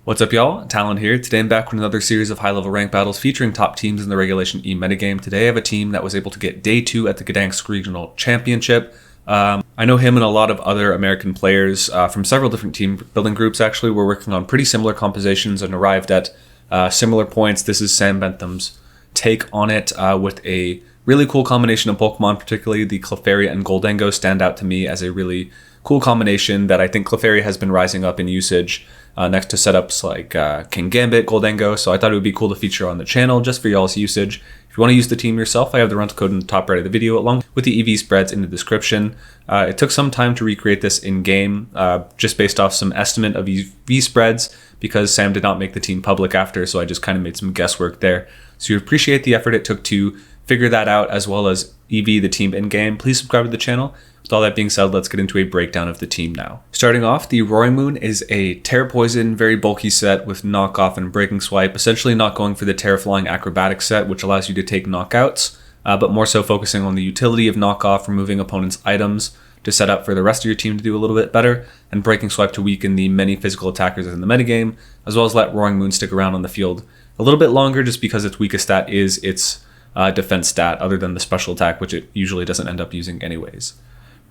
What's up, y'all? Talon here. Today I'm back with another series of high-level rank battles featuring top teams in the Regulation E metagame. Today I have a team that was able to get Day 2 at the Gdansk Regional Championship. I know him and a lot of other American players from several different team building groups. Actually, we're working on pretty similar compositions and arrived at similar points. This is Sam Bentham's take on it with a really cool combination of Pokemon, particularly the Clefairy and Gholdengo stand out to me as a really cool combination that I think Clefairy has been rising up in usage next to setups like King Gambit, Gholdengo, so I thought it would be cool to feature on the channel just for y'all's usage. If you want to use the team yourself, I have the rental code in the top right of the video along with the EV spreads in the description. It took some time to recreate this in-game just based off some estimate of EV spreads because Sam did not make the team public after, so I just kind of made some guesswork there. So you appreciate the effort it took to figure that out as well as EV the team in-game. Please subscribe to the channel. With all that being said, let's get into a breakdown of the team now. Starting off, the Roaring Moon is a Terra Poison, very bulky set with knockoff and breaking swipe, essentially not going for the Terra Flying acrobatic set, which allows you to take knockouts, but more so focusing on the utility of knockoff, removing opponents' items to set up for the rest of your team to do a little bit better, and breaking swipe to weaken the many physical attackers in the metagame, as well as let Roaring Moon stick around on the field a little bit longer just because its weakest stat is its defense stat, other than the special attack, which it usually doesn't end up using anyways.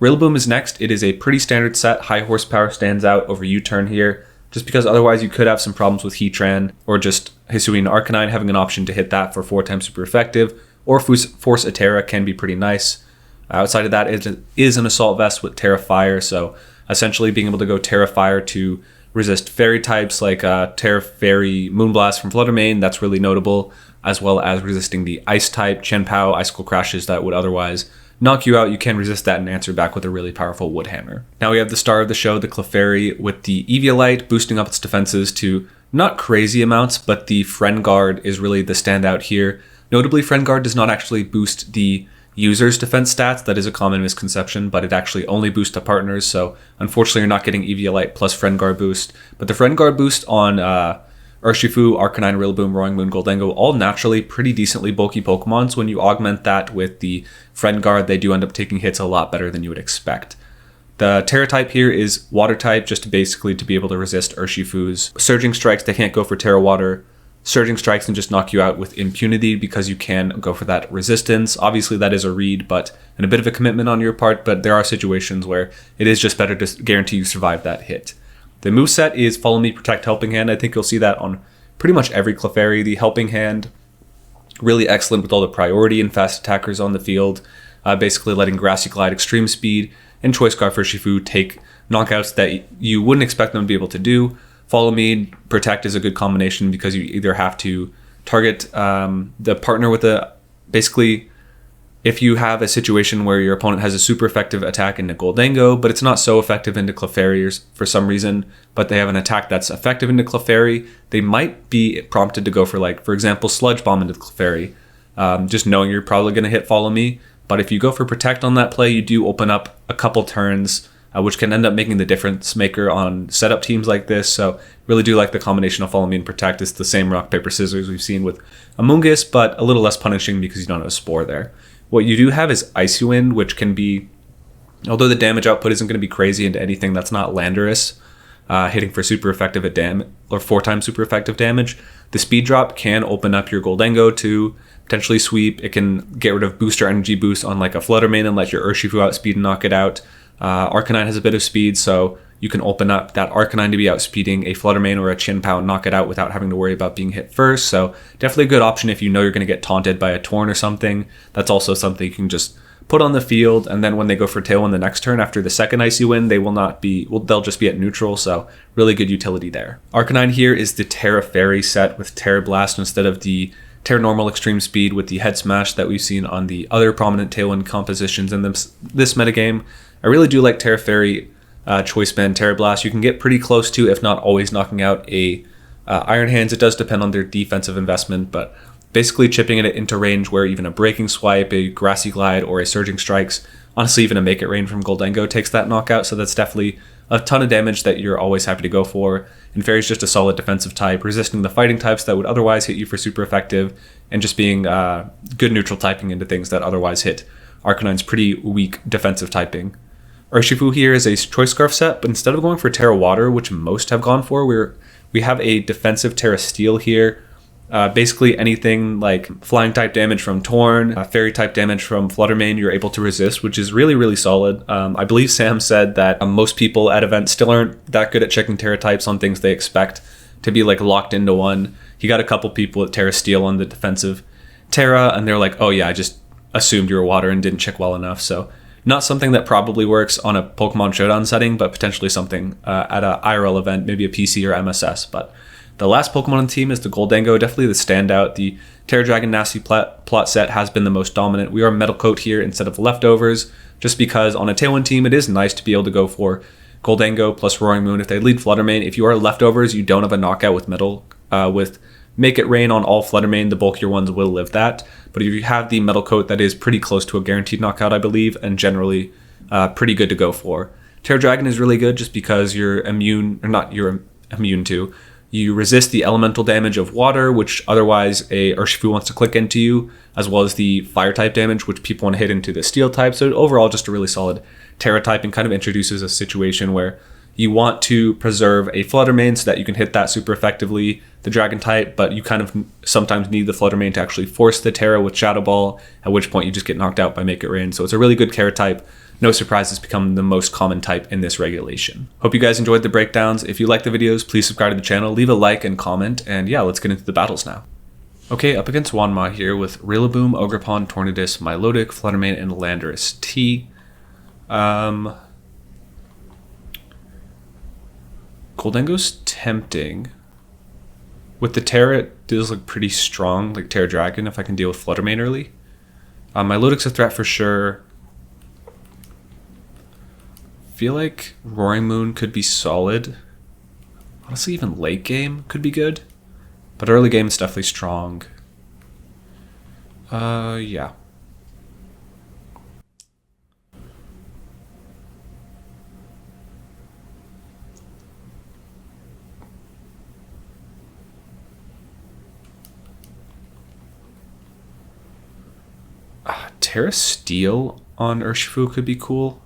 Rillaboom is next. It is a pretty standard set. High horsepower stands out over U-turn here, just because otherwise you could have some problems with Heatran, or just Hisuian Arcanine having an option to hit that for 4 times super effective, or Force a Terra can be pretty nice. Outside of that, it is an Assault Vest with Terra Fire, so essentially being able to go Terra Fire to resist fairy types like Terra Fairy Moonblast from Flutter Mane, that's really notable, as well as resisting the Ice type, Chien-Pao, Icicle Crashes that would otherwise knock you out. You can resist that and answer back with a really powerful Wood Hammer. Now we have the star of the show, the Clefairy, with the Eviolite boosting up its defenses to not crazy amounts, but the Friend Guard is really the standout here. Notably, Friend Guard does not actually boost the user's defense stats. That is a common misconception, but it actually only boosts to partners, so unfortunately you're not getting Eviolite plus Friend Guard boost. But the Friend Guard boost on Urshifu, Arcanine, Rillaboom, Roaring Moon, Gholdengo, all naturally pretty decently bulky Pokemons. When you augment that with the Friend Guard, they do end up taking hits a lot better than you would expect. The Terra type here is Water type, just basically to be able to resist Urshifu's Surging Strikes. They can't go for Terra Water Surging Strikes and just knock you out with impunity because you can go for that resistance. Obviously that is a read, and a bit of a commitment on your part, but there are situations where it is just better to guarantee you survive that hit. The moveset is Follow Me, Protect, Helping Hand. I think you'll see that on pretty much every Clefairy. The Helping Hand, really excellent with all the priority and fast attackers on the field, basically letting Grassy Glide, Extreme Speed, and Choice Scarf Urshifu take knockouts that you wouldn't expect them to be able to do. Follow Me, Protect is a good combination because you either have to target the partner with basically, if you have a situation where your opponent has a super effective attack into Gholdengo, but it's not so effective into Clefairy for some reason, but they have an attack that's effective into Clefairy, they might be prompted to go for example, Sludge Bomb into Clefairy, just knowing you're probably going to hit Follow Me. But if you go for Protect on that play, you do open up a couple turns, which can end up making the difference maker on setup teams like this. So really do like the combination of Follow Me and Protect. It's the same rock, paper, scissors we've seen with Amoonguss, but a little less punishing because you don't have a Spore there. What you do have is Icy Wind, which can be, although the damage output isn't going to be crazy into anything that's not Landorus, hitting for super effective or 4 times super effective damage, the speed drop can open up your Gholdengo to potentially sweep. It can get rid of booster energy boost on like a Flutter Mane and let your Urshifu outspeed and knock it out. Arcanine has a bit of speed, so you can open up that Arcanine to be outspeeding a Flutter Mane or a Chien-Pao and knock it out without having to worry about being hit first. So definitely a good option if you know you're going to get taunted by a Torn or something. That's also something you can just put on the field, and then when they go for Tailwind the next turn after the second Icy Wind, they'll just be at neutral, so really good utility there. Arcanine here is the Terra Fairy set with Terra Blast instead of the Terra Normal Extreme Speed with the Head Smash that we've seen on the other prominent Tailwind compositions in this metagame. I really do like Terra Fairy Choice Band Terra Blast. You can get pretty close to, if not always, knocking out a Iron Hands. It does depend on their defensive investment, but basically chipping it into range where even a Breaking Swipe, a Grassy Glide, or a Surging Strikes, honestly even a Make It Rain from Gholdengo takes that knockout, so that's definitely a ton of damage that you're always happy to go for. And Fairy's just a solid defensive type, resisting the fighting types that would otherwise hit you for super effective, and just being good neutral typing into things that otherwise hit Arcanine's pretty weak defensive typing. Urshifu here is a Choice Scarf set, but instead of going for Terra Water, which most have gone for, We have a defensive Terra Steel here. Basically anything like flying type damage from Torn, fairy type damage from Fluttermane, you're able to resist, which is really, really solid. I believe Sam said that most people at events still aren't that good at checking Terra types on things they expect to be like locked into one. He got a couple people at Terra Steel on the defensive Terra, and they're like, oh yeah, I just assumed you were water and didn't check well enough. So not something that probably works on a Pokemon Showdown setting, but potentially something at a IRL event, maybe a PC or MSS. But the last Pokemon on the team is the Gholdengo, definitely the standout. The Terra Dragon Nasty plot set has been the most dominant. We are Metal Coat here instead of Leftovers, just because on a Tailwind team, it is nice to be able to go for Gholdengo plus Roaring Moon if they lead Fluttermane. If you are Leftovers, you don't have a knockout with Metal, with Make It Rain on all Fluttermane, the bulkier ones will live that. But if you have the Metal Coat, that is pretty close to a guaranteed knockout, I believe, and generally pretty good to go for. Terra Dragon is really good just because you're immune, or not you're immune to. You resist the elemental damage of water, which otherwise a Urshifu wants to click into you, as well as the fire type damage, which people want to hit into the steel type. So overall, just a really solid Terra type, and kind of introduces a situation where you want to preserve a Fluttermane so that you can hit that super effectively, the Dragon type, but you kind of sometimes need the Fluttermane to actually force the Terra with Shadow Ball, at which point you just get knocked out by Make It Rain. So it's a really good Terra type. No surprise, it's become the most common type in this regulation. Hope you guys enjoyed the breakdowns. If you like the videos, please subscribe to the channel, leave a like and comment, and yeah, let's get into the battles now. Okay, up against Wanma here with Rillaboom, Ogerpon, Tornadus, Milotic, Fluttermane, and Landorus T. Gholdengo's tempting. With the Terra, it does look pretty strong, like Terra Dragon, if I can deal with Fluttermane early. Milotic's a threat for sure. Feel like Roaring Moon could be solid. Honestly, even late game could be good. But early game is definitely strong. Yeah. Terra Steel on Urshifu could be cool.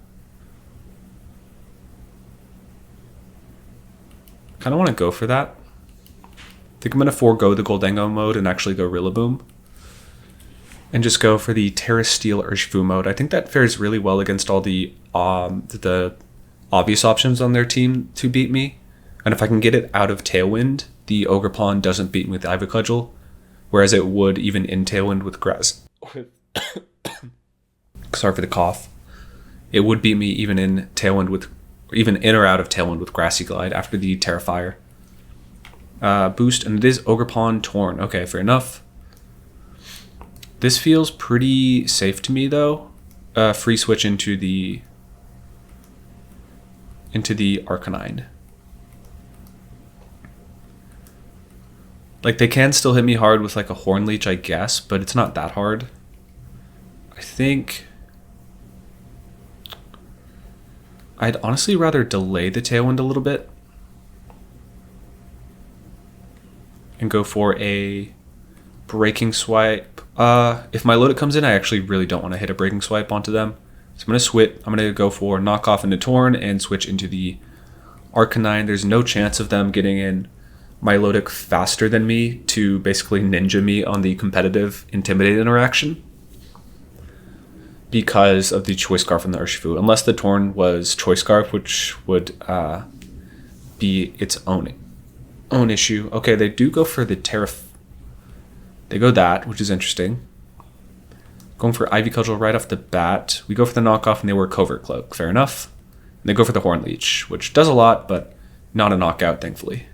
Kind of want to go for that. I think I'm going to forego the Gholdengo mode and actually go Rillaboom. And just go for the Terra Steel Urshifu mode. I think that fares really well against all the obvious options on their team to beat me. And if I can get it out of Tailwind, the Ogerpon doesn't beat me with Ivy whereas it would even in Tailwind with Sorry for the cough. It would beat me even in Tailwind with, even in or out of Tailwind with Grassy Glide after the Terrifier. Boost, and it is Ogerpon Torn. Okay, fair enough. This feels pretty safe to me though. Free switch into the Arcanine. Like, they can still hit me hard with like a Horn Leech, I guess, but it's not that hard. I think I'd honestly rather delay the Tailwind a little bit and go for a Breaking Swipe. If Milotic comes in, I actually really don't want to hit a Breaking Swipe onto them. So I'm going to switch. I'm going to go for Knock Off into Torn and switch into the Arcanine. There's no chance of them getting in Milotic faster than me to basically ninja me on the competitive Intimidate interaction, because of the Choice Scarf and the Urshifu, unless the Torn was Choice Scarf, which would be its own issue. Okay, they do go for the Terra. They go that, which is interesting. Going for Ivy Cudgel right off the bat. We go for the knockoff, and they were Covert Cloak. Fair enough. And they go for the Horn Leech, which does a lot, but not a knockout, thankfully.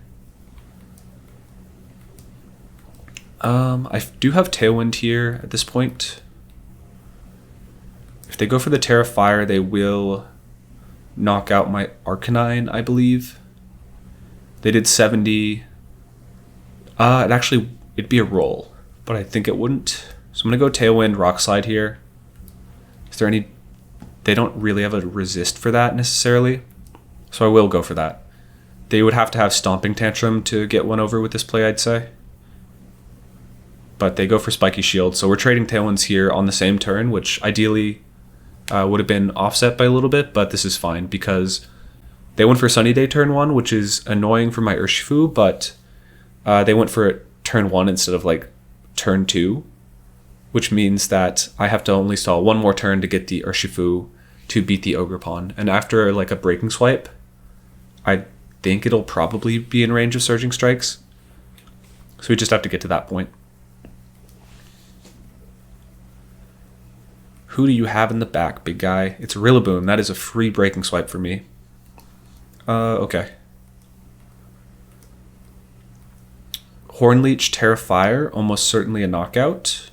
I do have Tailwind here at this point. If they go for the Terra Fire, they will knock out my Arcanine, I believe. They did 70. It'd be a roll, but I think it wouldn't. So I'm going to go Tailwind, Rock Slide here. Is there any... They don't really have a resist for that necessarily, so I will go for that. They would have to have Stomping Tantrum to get one over with this play, I'd say. But they go for Spiky Shield, so we're trading Tailwinds here on the same turn, which ideally would have been offset by a little bit, but this is fine because They went for Sunny Day turn 1, which is annoying for my Urshifu, but they went for it turn 1 instead of like turn 2, which means that I have to only stall one more turn to get the Urshifu to beat the Ogerpon. And after like a Breaking Swipe, I think it'll probably be in range of Surging Strikes. So we just have to get to that point. Who do you have in the back, big guy? It's Rillaboom. That is a free Breaking Swipe for me. Okay. Hornleech, Terrafire, almost certainly a knockout.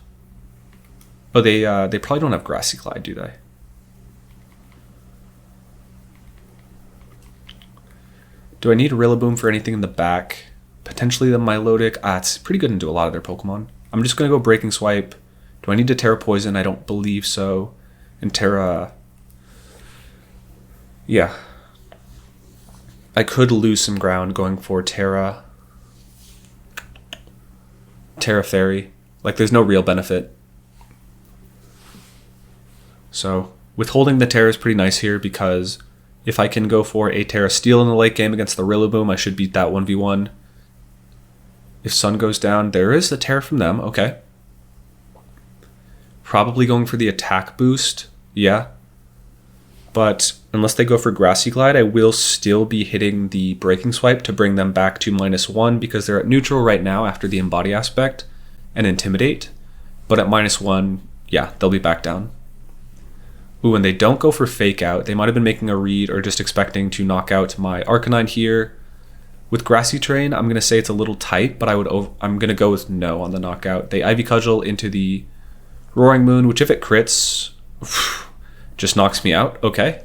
Oh, they probably don't have Grassy Clyde, do they? Do I need Rillaboom for anything in the back? Potentially the Milotic. It's pretty good into a lot of their Pokemon. I'm just going to go Breaking Swipe. Do I need to Terra Poison? I don't believe so. And Terra... Yeah. I could lose some ground going for Terra Fairy. Like, there's no real benefit. So, withholding the Terra is pretty nice here because if I can go for a Terra Steel in the late game against the Rillaboom, I should beat that 1v1. If Sun goes down, there is the Terra from them. Okay. Probably going for the attack boost. Yeah. But unless they go for Grassy Glide, I will still be hitting the Breaking Swipe to bring them back to -1 because they're at neutral right now after the Embody aspect and Intimidate. But at -1, yeah, they'll be back down. Ooh, and they don't go for Fake Out. They might have been making a read or just expecting to knock out my Arcanine here. With Grassy Terrain, I'm going to say it's a little tight, but I'm going to go with no on the knockout. They Ivy Cudgel into the Roaring Moon, which if it crits, just knocks me out. Okay.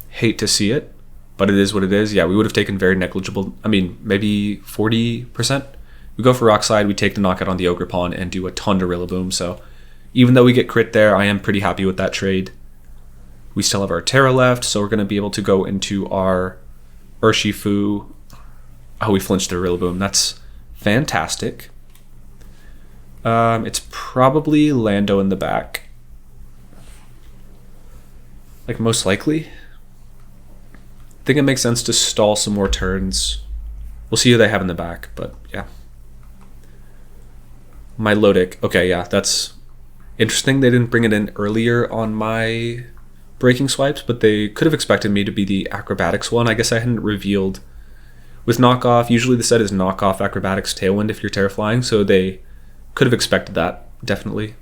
Hate to see it, but it is what it is. Yeah, we would have taken very negligible, maybe 40%. We go for Rock Slide, we take the knockout on the Ogerpon and do a ton to Rillaboom, so even though we get crit there, I am pretty happy with that trade. We still have our Terra left, so we're going to be able to go into our Urshifu. Oh, we flinched the Rillaboom. That's fantastic. It's probably Lando in the back. Like, most likely. I think it makes sense to stall some more turns. We'll see who they have in the back, but yeah. Milotic. Okay, yeah, that's interesting. They didn't bring it in earlier on my Breaking Swipes, but they could have expected me to be the Acrobatics one. I guess I hadn't revealed. With Knockoff, usually the set is Knockoff Acrobatics Tailwind if you're Terra Flying, so they could have expected that, definitely.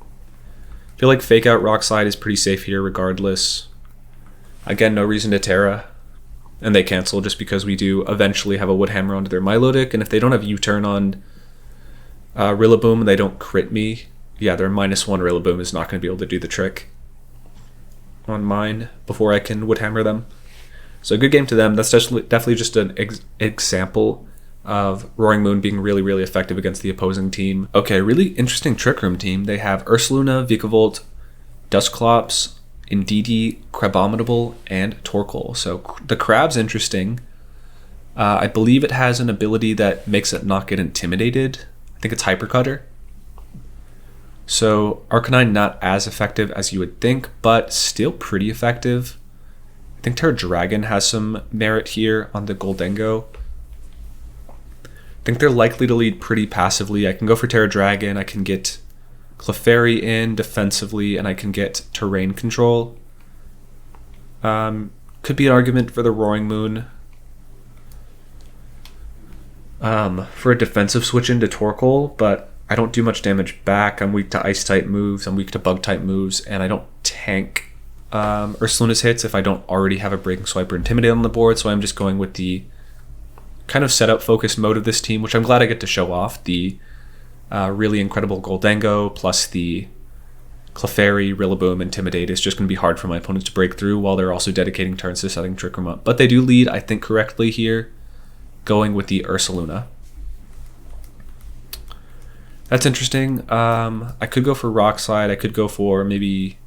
I feel like Fake Out Rock Slide is pretty safe here regardless. Again, no reason to Terra. And they cancel just because we do eventually have a Wood Hammer onto their Milotic, and if they don't have U-Turn on Rillaboom and they don't crit me, yeah, their -1 Rillaboom is not going to be able to do the trick on mine before I can Wood Hammer them. So good game to them. That's definitely just an example of Roaring Moon being really, really effective against the opposing team. Okay, really interesting Trick Room team. They have Ursaluna, Vikavolt, Dusclops, Indeedee, Crabominable, and Torkoal. So the Crab's interesting. I believe it has an ability that makes it not get intimidated. I think it's Hypercutter. So Arcanine not as effective as you would think, but still pretty effective. I think Terra Dragon has some merit here on the Gholdengo. I think they're likely to lead pretty passively. I can go for Terra Dragon, I can get Clefairy in defensively, and I can get terrain control. Could be an argument for the Roaring Moon. For a defensive switch into Torkoal, but I don't do much damage back. I'm weak to Ice-type moves, I'm weak to Bug-type moves, and I don't tank Ursaluna's hits if I don't already have a Breaking Swipe or Intimidate on the board, so I'm just going with the kind of setup-focused mode of this team, which I'm glad I get to show off. The really incredible Gholdengo plus the Clefairy, Rillaboom, Intimidate is just going to be hard for my opponents to break through while they're also dedicating turns to setting Trick Room up. But they do lead, I think, correctly here, going with the Ursaluna. That's interesting. I could go for Rock Slide. I could go for maybe...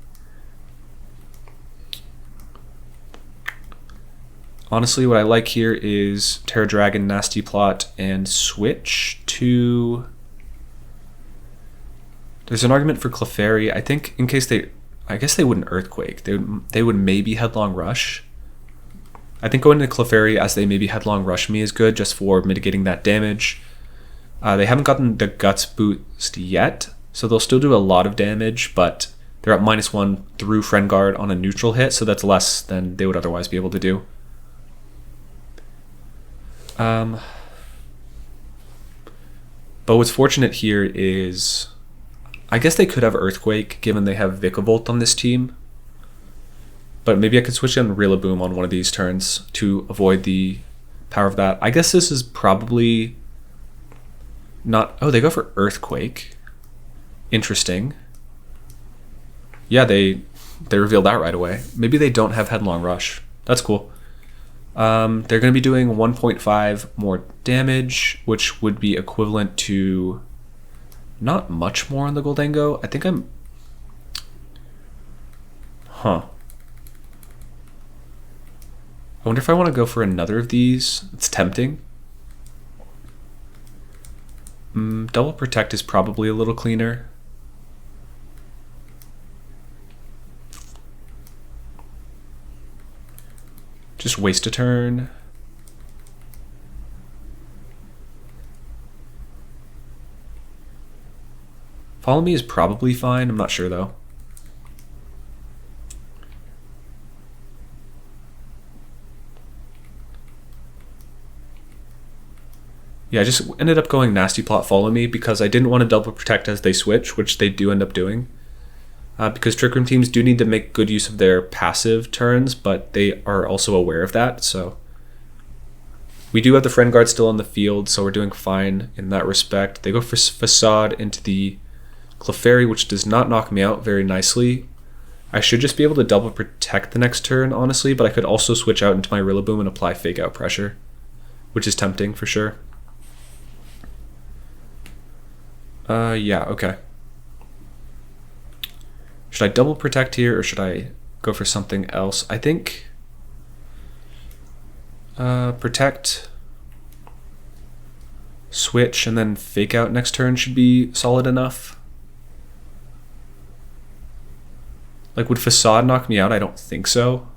Honestly, what I like here is Terra Dragon, Nasty Plot, and switch to... There's an argument for Clefairy. I think in case they... I guess they wouldn't Earthquake. They would maybe Headlong Rush. I think going to Clefairy as they maybe Headlong Rush me is good just for mitigating that damage. They haven't gotten the Guts boost yet, so they'll still do a lot of damage, but they're at -1 through Friend Guard on a neutral hit, so that's less than they would otherwise be able to do. But what's fortunate here is, I guess they could have Earthquake, given they have Vikavolt on this team. But maybe I could switch in Rillaboom on one of these turns to avoid the power of that. I guess this is probably not... Oh, they go for Earthquake. Interesting. Yeah, they revealed that right away. Maybe they don't have Headlong Rush. That's cool. They're going to be doing 1.5 more damage, which would be equivalent to not much more on the Gholdengo. I think I'm... Huh. I wonder if I want to go for another of these. It's tempting. Double Protect is probably a little cleaner. Just waste a turn. Follow Me is probably fine. I'm not sure though. Yeah, I just ended up going Nasty Plot Follow Me because I didn't want to double protect as they switch, which they do end up doing. Because Trick Room teams do need to make good use of their passive turns, but they are also aware of that, so... We do have the Friend Guard still on the field, so we're doing fine in that respect. They go for Facade into the Clefairy, which does not knock me out very nicely. I should just be able to double protect the next turn, honestly, but I could also switch out into my Rillaboom and apply Fake Out pressure, which is tempting for sure. Yeah, okay. Should I double protect here or should I go for something else? I think protect, switch, and then Fake Out next turn should be solid enough. Like, would Facade knock me out? I don't think so.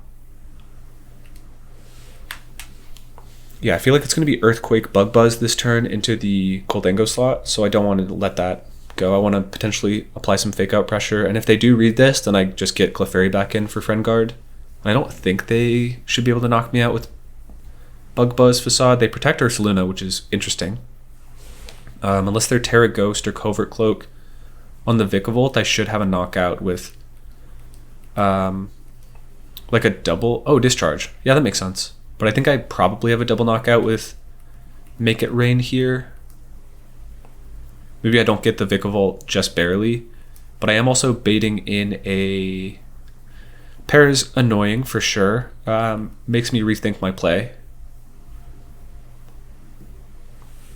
Yeah, I feel like it's going to be Earthquake Bug Buzz this turn into the Gholdengo slot, so I don't want to let that go. I want to potentially apply some Fake Out pressure, and if they do read this, then I just get Clefairy back in for Friend Guard. I don't think they should be able to knock me out with Bug Buzz Facade. They protect Ursaluna, which is interesting. Unless they're Terra Ghost or Covert Cloak on the Vikavolt, I should have a knockout with like a double... Oh, Discharge. Yeah, that makes sense. But I think I probably have a double knockout with Make It Rain here. Maybe I don't get the Vikavolt just barely, but I am also baiting in a... Pair's annoying for sure. Makes me rethink my play.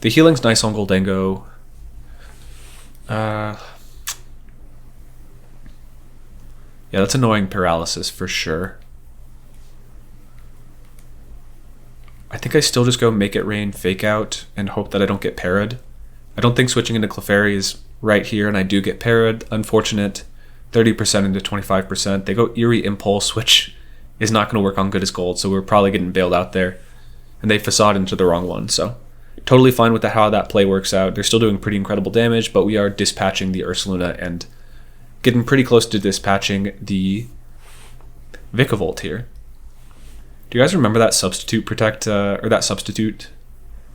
The healing's nice on Gholdengo. Yeah, that's annoying paralysis for sure. I think I still just go Make It Rain, Fake Out, and hope that I don't get parried. I don't think switching into Clefairy is right here, and I do get parried. Unfortunate, 30% into 25%. They go Eerie Impulse, which is not going to work on Good as Gold, so we're probably getting bailed out there. And they Facade into the wrong one, so totally fine with how that play works out. They're still doing pretty incredible damage, but we are dispatching the Ursaluna and getting pretty close to dispatching the Vikavolt here. Do you guys remember that substitute protect or that substitute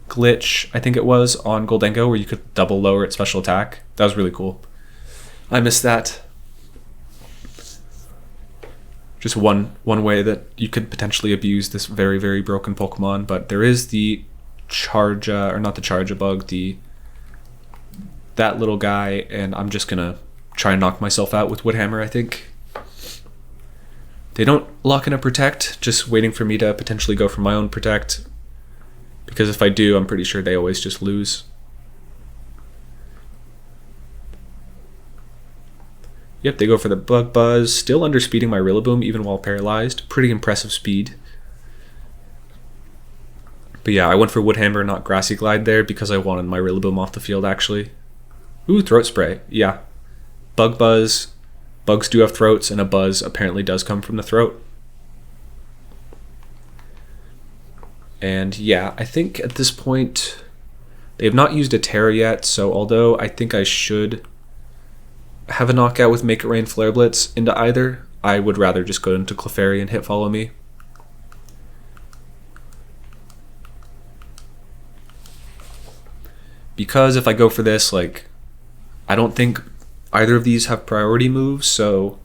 glitch, I think it was, on Gholdengo where you could double lower its special attack? That was really cool. I missed that. Just one way that you could potentially abuse this very, very broken Pokemon, but there is the Charge, or not the Charge bug, that little guy, and I'm just gonna try and knock myself out with Woodhammer, I think. They don't lock in a protect, just waiting for me to potentially go for my own protect. Because if I do, I'm pretty sure they always just lose. Yep, they go for the Bug Buzz. Still underspeeding my Rillaboom even while paralyzed. Pretty impressive speed. But yeah, I went for Woodhammer, not Grassy Glide there because I wanted my Rillaboom off the field actually. Ooh, Throat Spray. Yeah. Bug Buzz. Bugs do have throats, and a buzz apparently does come from the throat. And yeah, I think at this point, they have not used a Terra yet, so although I think I should have a knockout with Make It Rain Flare Blitz into either, I would rather just go into Clefairy and hit Follow Me. Because if I go for this, like, I don't think either of these have priority moves, so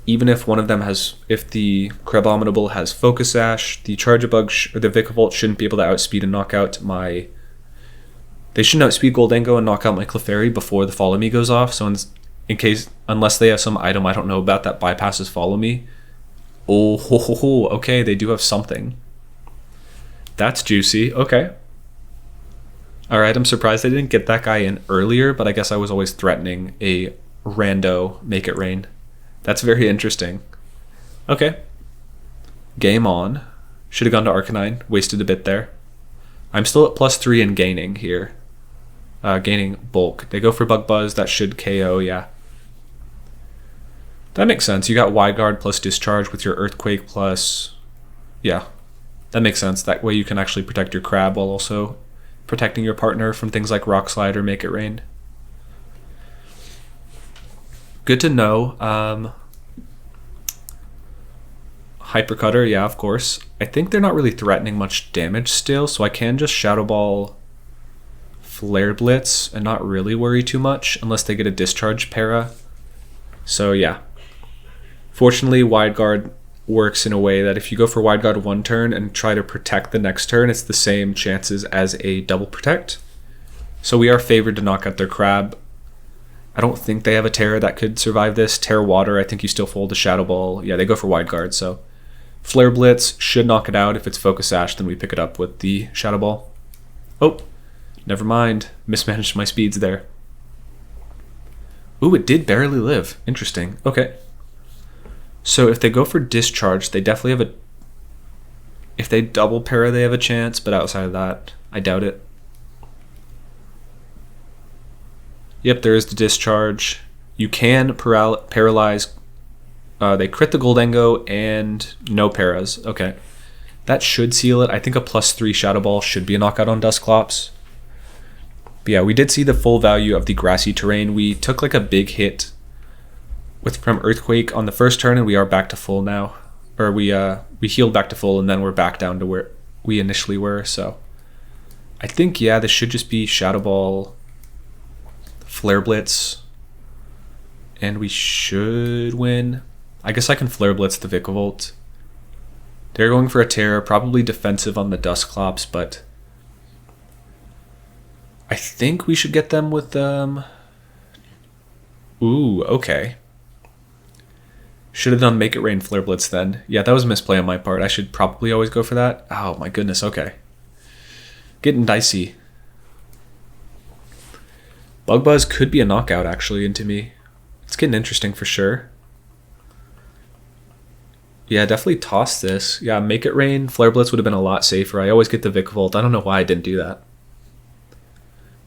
even if one of them has, if the Crabominable has Focus Sash, the Charjabug or the Vikavolt shouldn't be able to outspeed and knock out my... They shouldn't outspeed Gholdengo and knock out my Clefairy before the Follow Me goes off, so in case, unless they have some item I don't know about that bypasses Follow Me. Oh, ho, ho, ho. Okay, they do have something. That's juicy. Okay. Alright, I'm surprised I didn't get that guy in earlier, but I guess I was always threatening a rando Make It Rain. That's very interesting. Okay. Game on. Should have gone to Arcanine. Wasted a bit there. I'm still at +3 and gaining here. Gaining bulk. They go for Bug Buzz. That should KO, yeah. That makes sense. You got Wide Guard plus Discharge with your Earthquake plus... Yeah. That makes sense. That way you can actually protect your Crab while also protecting your partner from things like Rock Slide or Make It Rain. Good to know. Hyper Cutter, yeah, of course. I think they're not really threatening much damage still, so I can just Shadow Ball Flare Blitz and not really worry too much unless they get a Discharge para. So yeah. Fortunately, Wide Guard works in a way that if you go for Wide Guard one turn and try to protect the next turn, it's the same chances as a double protect. So we are favored to knock out their Crab. I don't think they have a Terra that could survive this. Terra Water, I think you still fold a Shadow Ball. Yeah, they go for Wide Guard, so Flare Blitz should knock it out. If it's Focus Sash, then we pick it up with the Shadow Ball. Oh, never mind. Mismanaged my speeds there. Ooh, it did barely live. Interesting. Okay. So if they go for Discharge, they definitely have a... If they double para, they have a chance, but outside of that, I doubt it. Yep, there is the Discharge. You can paralyze... they crit the Gholdengo and no paras. Okay. That should seal it. I think a +3 Shadow Ball should be a knockout on Dusclops. But yeah, we did see the full value of the Grassy Terrain. We took like a big hit from Earthquake on the first turn, and we are back to full now. Or we healed back to full, and then we're back down to where we initially were. So I think, yeah, this should just be Shadow Ball, Flare Blitz, and we should win. I guess I can Flare Blitz the Vikavolt. They're going for a Terra, probably defensive on the Dusclops, but I think we should get them with Ooh, okay. Should have done Make It Rain Flare Blitz then. Yeah, that was a misplay on my part. I should probably always go for that. Oh my goodness, okay. Getting dicey. Bug Buzz could be a knockout actually into me. It's getting interesting for sure. Yeah, definitely toss this. Yeah, Make It Rain Flare Blitz would have been a lot safer. I always get the Vikavolt. I don't know why I didn't do that.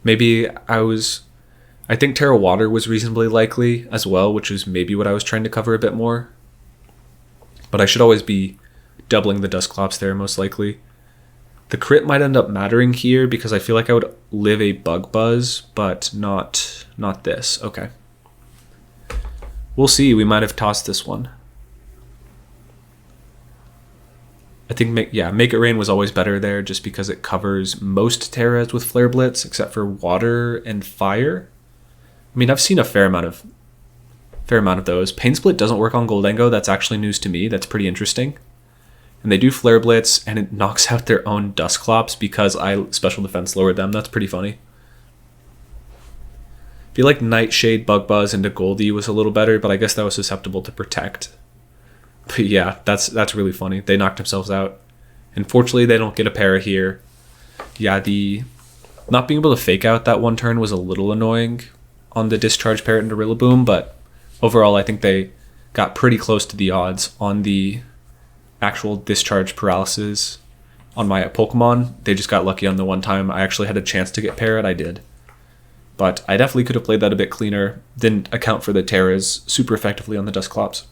Maybe I think Terra Water was reasonably likely as well, which is maybe what I was trying to cover a bit more. But I should always be doubling the Dusclops there, most likely. The crit might end up mattering here because I feel like I would live a Bug Buzz, but not this. Okay. We'll see. We might have tossed this one. I think, Make It Rain was always better there just because it covers most Terras with Flare Blitz, except for Water and Fire. I mean, I've seen a fair amount of those. Pain Split doesn't work on Gholdengo. That's actually news to me. That's pretty interesting. And they do Flare Blitz, and it knocks out their own Dusclops because I Special Defense lowered them. That's pretty funny. I feel like Nightshade, Bug Buzz into Goldie was a little better, but I guess that was susceptible to Protect. But yeah, that's really funny. They knocked themselves out. Unfortunately, they don't get a para here. Yeah, the not being able to Fake Out that one turn was a little annoying on the Discharge Parrot into Rillaboom, but overall I think they got pretty close to the odds on the actual Discharge Paralysis on my Pokemon. They just got lucky on the one time I actually had a chance to get Parrot. I did. But I definitely could have played that a bit cleaner. Didn't account for the Terras super effectively on the Dusclops.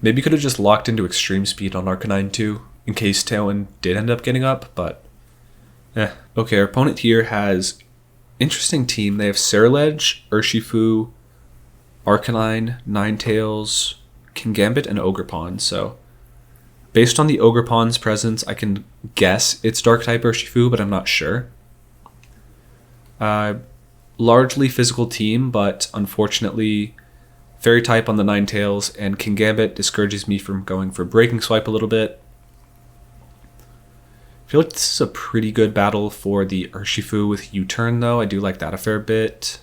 Maybe could have just locked into extreme speed on Arcanine too, in case Tailwind did end up getting up, but Okay, our opponent here has interesting team. They have Ceruledge, Urshifu, Arcanine, Ninetales, Kingambit, and Ogerpon. So based on the Ogerpon's presence, I can guess it's Dark-type Urshifu, but I'm not sure. Largely physical team, but unfortunately Fairy-type on the Ninetales, and Kingambit discourages me from going for Breaking Swipe a little bit. I feel like this is a pretty good battle for the Urshifu with U-turn, though. I do like that a fair bit.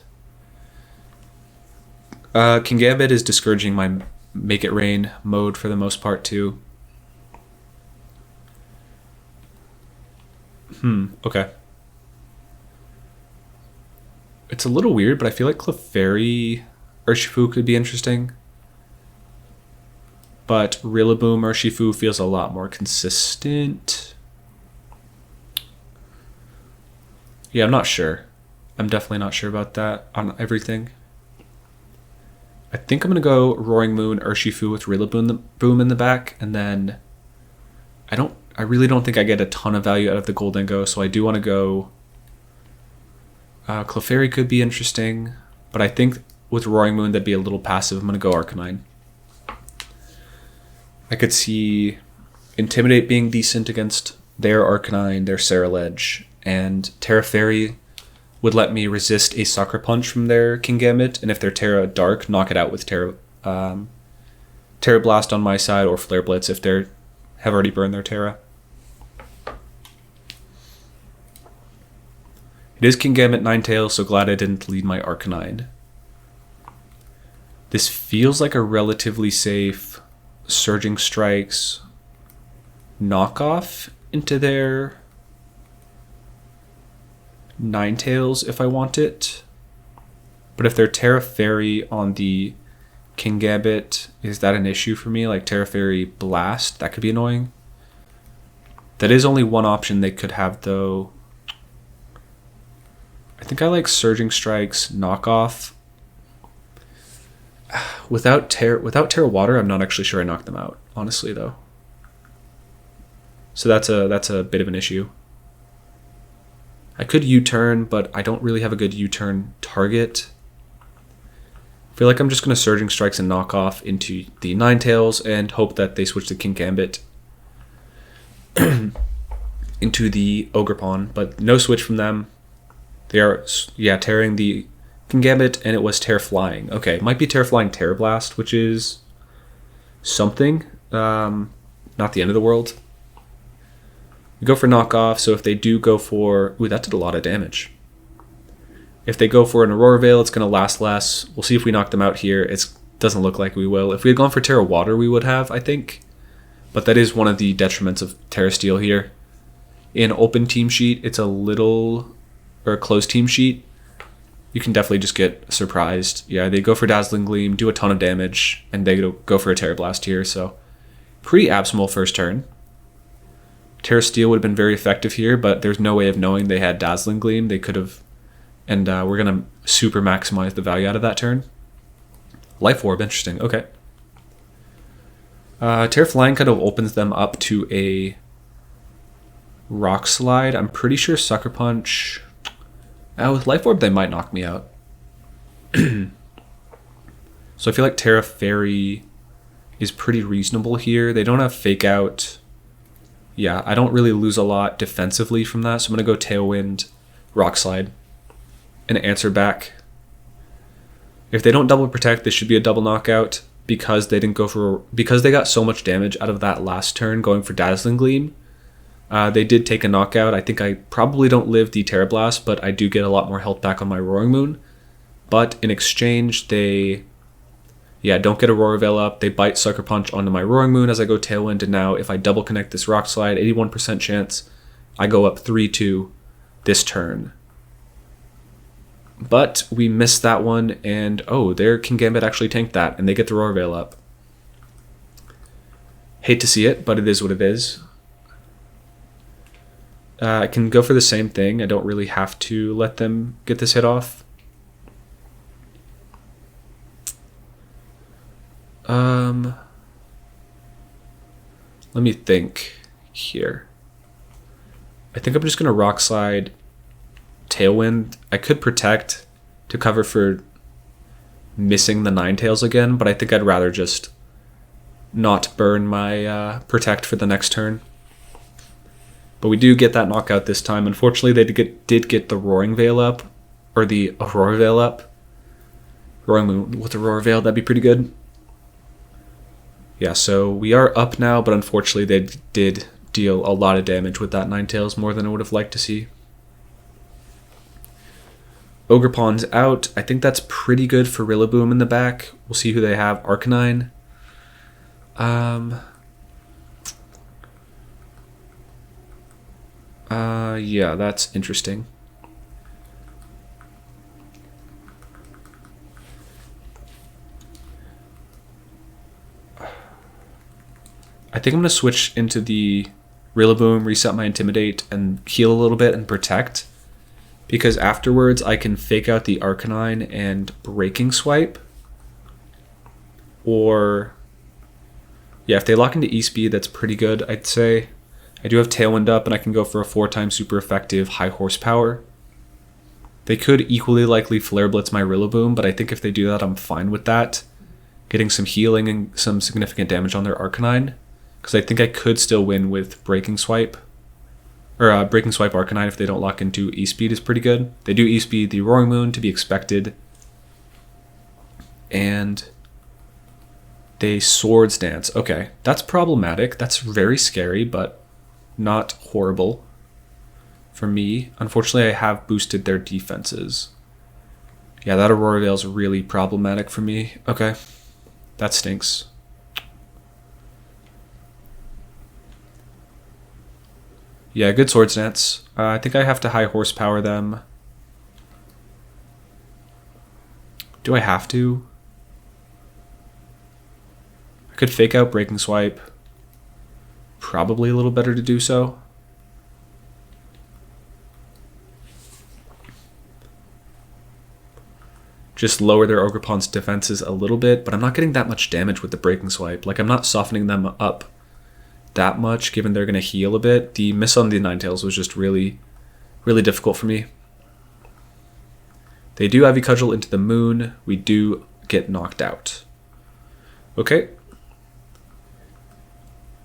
Kingambit is discouraging my Make It Rain mode for the most part, too. Okay. It's a little weird, but I feel like Clefairy Urshifu could be interesting. But Rillaboom Urshifu feels a lot more consistent. Yeah, I'm not sure. I'm definitely not sure about that on everything. I think I'm going to go Roaring Moon Urshifu with Rillaboom in the back, and then I really don't think I get a ton of value out of the Gholdengo, so I do want to go Clefairy could be interesting, but I think with Roaring Moon that'd be a little passive. I'm going to go Arcanine. I could see Intimidate being decent against their Arcanine, their Ceruledge, and Terra Fairy would let me resist a Sucker Punch from their Kingambit, and if they're Terra Dark, knock it out with Terra Blast on my side, or Flare Blitz if they have already burned their Terra. It is Kingambit Ninetales, so glad I didn't lead my Arcanine. This feels like a relatively safe Surging Strikes knockoff into their Ninetales if I want it. But if they're Terra Fairy on the Kingambit, is that an issue for me? Like Terra Fairy Blast, that could be annoying. That is only one option they could have, though. I think I like Surging Strikes knockoff. Without Terra Water, I'm not actually sure I knocked them out, honestly, though. So that's a bit of an issue. I could U-turn, but I don't really have a good U-turn target. I feel like I'm just going to Surging Strikes and knock off into the Ninetales and hope that they switch to Kingambit into the Ogerpon, but no switch from them. They are, tearing the Kingambit, and it was Terra Flying. Okay, might be Terra Flying Terra Blast, which is something. Not the end of the world. We go for knockoff, so if they do go for... Ooh, that did a lot of damage. If they go for an Aurora Veil, it's going to last less. We'll see if we knock them out here. It doesn't look like we will. If we had gone for Terra Water, we would have, I think. But that is one of the detriments of Terra Steel here. In open team sheet, it's a little... or a closed team sheet. You can definitely just get surprised. Yeah, they go for Dazzling Gleam, do a ton of damage, and they go for a Terra Blast here, so... Pretty abysmal first turn. Terra Steel would have been very effective here, but there's no way of knowing they had Dazzling Gleam. They could have, and we're going to super maximize the value out of that turn. Life Orb, interesting. Okay. Terra Flying kind of opens them up to a Rock Slide. I'm pretty sure Sucker Punch... with Life Orb, they might knock me out. So I feel like Terra Fairy is pretty reasonable here. They don't have Fake Out... Yeah, I don't really lose a lot defensively from that, so I'm going to go Tailwind, Rock Slide, and answer back. If they don't double protect, this should be a double knockout because they didn't go for... Because they got so much damage out of that last turn going for Dazzling Gleam. They did take a knockout. I think I probably don't live the Terra Blast, but I do get a lot more health back on my Roaring Moon. But in exchange, they... Yeah, don't get Aurora Veil up. They bite Sucker Punch onto my Roaring Moon as I go Tailwind, and now if I double connect this Rock Slide, 81% chance, I go up 3-2 this turn. But we missed that one, and their Kingambit actually tanked that, and they get the Aurora Veil up. Hate to see it, but it is what it is. I can go for the same thing. I don't really have to let them get this hit off. Let me think here. I think I'm just going to Rock Slide Tailwind. I could Protect to cover for missing the Ninetales again, but I think I'd rather just not burn my Protect for the next turn. But we do get that knockout this time. Unfortunately, they did get the Roaring Veil up, or the Aurora Veil up. Roaring Moon with Aurora Veil, that'd be pretty good. Yeah, so we are up now, but unfortunately they did deal a lot of damage with that Ninetales, more than I would have liked to see. Ogerpon's out. I think that's pretty good for Rillaboom in the back. We'll see who they have. Arcanine. Yeah, that's interesting. I think I'm going to switch into the Rillaboom, reset my Intimidate, and heal a little bit and Protect. Because afterwards I can fake out the Arcanine and Breaking Swipe. Or, yeah, if they lock into E-Speed, that's pretty good, I'd say. I do have Tailwind up, and I can go for a 4-time super effective high horsepower. They could equally likely Flare Blitz my Rillaboom, but I think if they do that, I'm fine with that. Getting some healing and some significant damage on their Arcanine. Because I think I could still win with Breaking Swipe. Or Breaking Swipe Arcanine if they don't lock into E-Speed is pretty good. They do E-Speed the Roaring Moon, to be expected. And they Swords Dance. Okay, that's problematic. That's very scary, but not horrible for me. Unfortunately, I have boosted their defenses. Yeah, that Aurora Veil is really problematic for me. Okay, that stinks. Yeah, good Swords Dance. I think I have to high horsepower them. Do I have to? I could fake out Breaking Swipe. Probably a little better to do so. Just lower their Ogerpon's defenses a little bit, but I'm not getting that much damage with the Breaking Swipe. Like, I'm not softening them up that much, given they're going to heal a bit. The miss on the Ninetales was just really, really difficult for me. They do Ivy Cudgel into the Moon. We do get knocked out. Okay.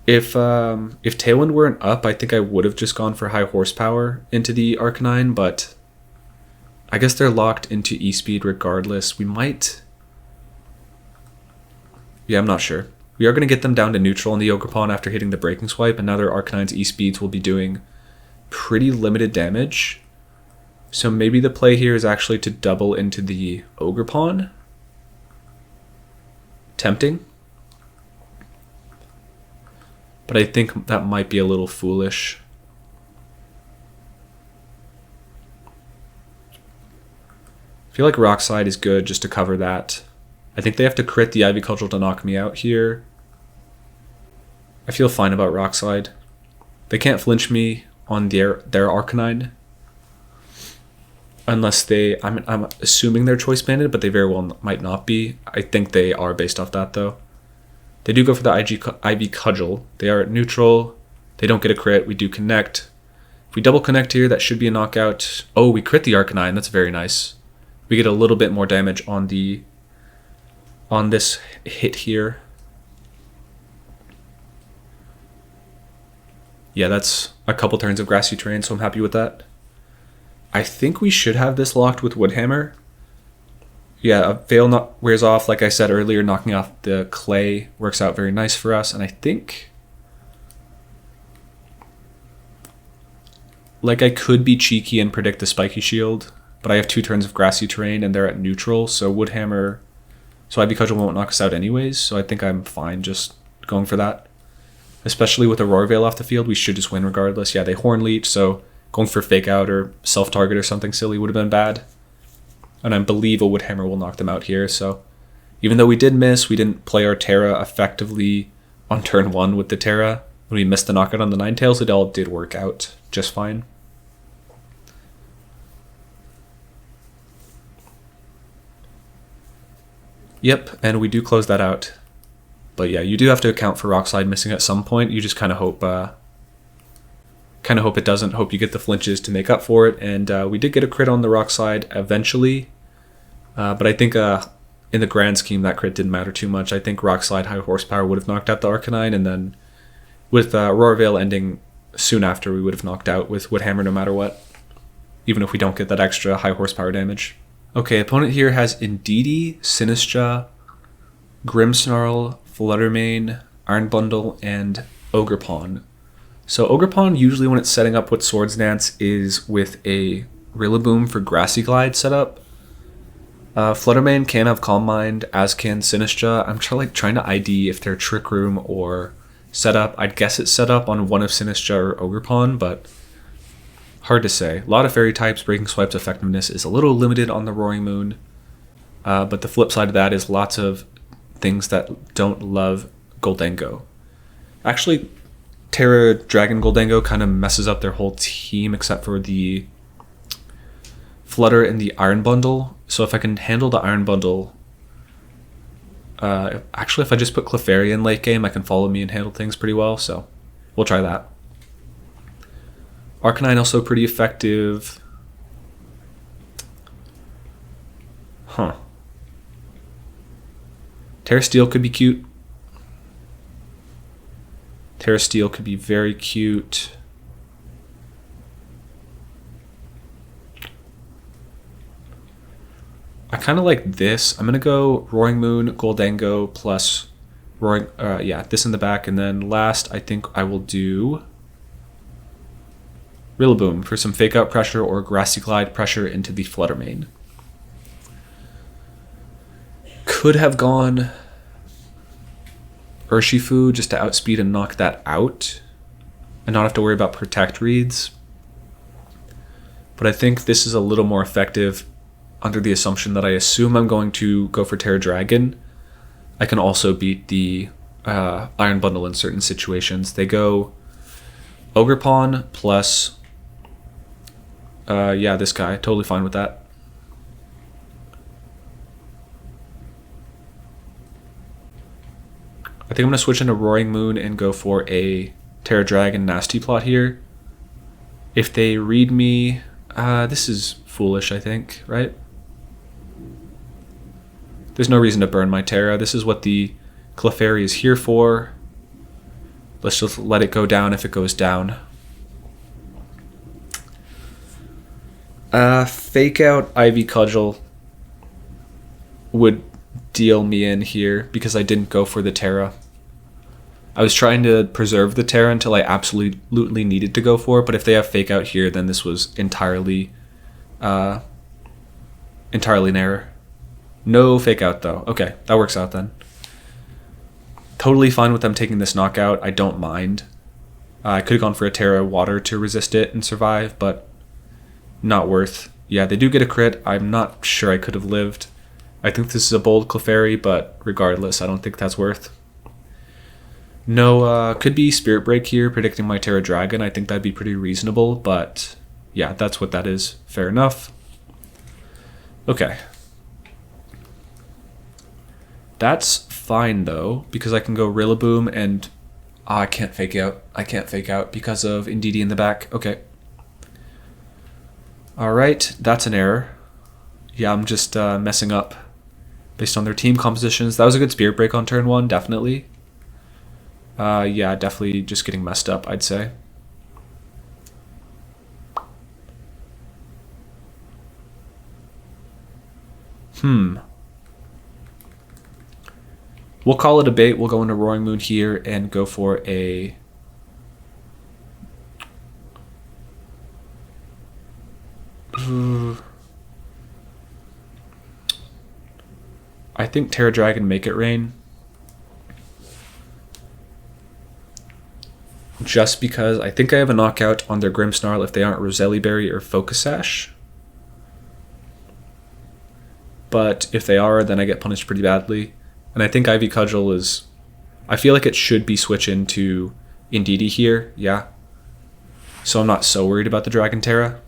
If Tailwind weren't up, I think I would have just gone for high horsepower into the Arcanine, but I guess they're locked into E-Speed regardless. We might... Yeah, I'm not sure. We are going to get them down to neutral on the Ogerpon after hitting the Breaking Swipe, and now their Arcanine's E-Speeds will be doing pretty limited damage. So maybe the play here is actually to double into the Ogerpon. Tempting. But I think that might be a little foolish. I feel like Rock Slide is good just to cover that. I think they have to crit the Ivy Cudgel to knock me out here. I feel fine about Rock Slide. They can't flinch me on their Arcanine. Unless they... I'm assuming they're Choice Banded, but they very well might not be. I think they are based off that, though. They do go for the Ivy Cudgel. They are neutral. They don't get a crit. We do connect. If we double connect here, that should be a knockout. Oh, we crit the Arcanine. That's very nice. We get a little bit more damage on this hit here. Yeah, that's a couple turns of Grassy Terrain, so I'm happy with that. I think we should have this locked with Woodhammer. Yeah, a Veil wears off, like I said earlier, knocking off the clay works out very nice for us, and I think... Like, I could be cheeky and predict the Spiky Shield, but I have 2 turns of Grassy Terrain, and they're at neutral, so Woodhammer... So Ivy Cudgel won't knock us out anyways, so I think I'm fine just going for that. Especially with Aurora Veil off the field, we should just win regardless. Yeah, they Horn Leech, so going for Fake Out or Self-Target or something silly would have been bad. And I believe a Woodhammer will knock them out here, so... Even though we did miss, we didn't play our Terra effectively on turn 1 with the Terra. When we missed the knockout on the Ninetales, it all did work out just fine. Yep, and we do close that out. But yeah, you do have to account for Rock Slide missing at some point. You just kind of hope it doesn't. Hope you get the flinches to make up for it. And we did get a crit on the Rock Slide eventually. But I think in the grand scheme, that crit didn't matter too much. I think Rock Slide High Horsepower would have knocked out the Arcanine, and then with Aurora Veil ending soon after, we would have knocked out with Woodhammer no matter what, even if we don't get that extra high horsepower damage. Okay, opponent here has Indeedee, Sinistra, Grimmsnarl, Fluttermane, Iron Bundle, and Ogerpon. So Ogerpon, usually when it's setting up with Swords Dance, is with a Rillaboom for Grassy Glide setup. Fluttermane can have Calm Mind, as can Sinistra. I'm trying to ID if they're Trick Room or setup. I'd guess it's set up on one of Sinistra or Ogerpon, but hard to say. A lot of fairy types, Breaking Swipe's effectiveness is a little limited on the Roaring Moon. But the flip side of that is lots of things that don't love Gholdengo. Actually, Terra Dragon Gholdengo kind of messes up their whole team except for the Flutter and the Iron Bundle. So if I can handle the Iron Bundle, actually if I just put Clefairy in late game, I can follow me and handle things pretty well, so we'll try that. Arcanine also pretty effective. Huh. Terra Steel could be cute. Terra Steel could be very cute. I kind of like this. I'm going to go Roaring Moon, Gholdengo, plus Roaring... this in the back. And then last, I think I will do Rillaboom for some Fake Out pressure or Grassy Glide pressure into the Fluttermane. Could have gone Urshifu just to outspeed and knock that out and not have to worry about protect reads. But I think this is a little more effective under the assumption that I assume I'm going to go for Terra Dragon. I can also beat the Iron Bundle in certain situations. They go Ogerpon plus this guy. Totally fine with that. I think I'm going to switch into Roaring Moon and go for a Terra Dragon Nasty Plot here. If they read me, this is foolish, I think, right? There's no reason to burn my Terra. This is what the Clefairy is here for. Let's just let it go down if it goes down. Fake Out Ivy Cudgel would deal me in here because I didn't go for the Terra. I was trying to preserve the Terra until I absolutely needed to go for it, but if they have Fake Out here, then this was entirely an error. No Fake Out though. Okay, that works out then. Totally fine with them taking this knockout. I don't mind. I could have gone for a Terra Water to resist it and survive, but not worth. Yeah, they do get a crit. I'm not sure I could have lived. I think this is a bold Clefairy, but regardless, I don't think that's worth. No, could be Spirit Break here, predicting my Terra Dragon. I think that'd be pretty reasonable, but yeah, that's what that is. Fair enough. Okay. That's fine, though, because I can go Rillaboom and... I can't Fake Out. I can't Fake Out because of Indeedee in the back. Okay. Alright, that's an error. Yeah, I'm just messing up based on their team compositions. That was a good Spirit Break on turn 1, definitely. Yeah, definitely just getting messed up, I'd say. We'll call it a bait. We'll go into Roaring Moon here and go for a... I think Terra Dragon Make It Rain. Just because I think I have a knockout on their Grimmsnarl if they aren't Roselli Berry or Focus Sash. But if they are, then I get punished pretty badly. And I think Ivy Cudgel is... I feel like it should be switch into Indeedee here, yeah. So I'm not so worried about the Dragon Terra.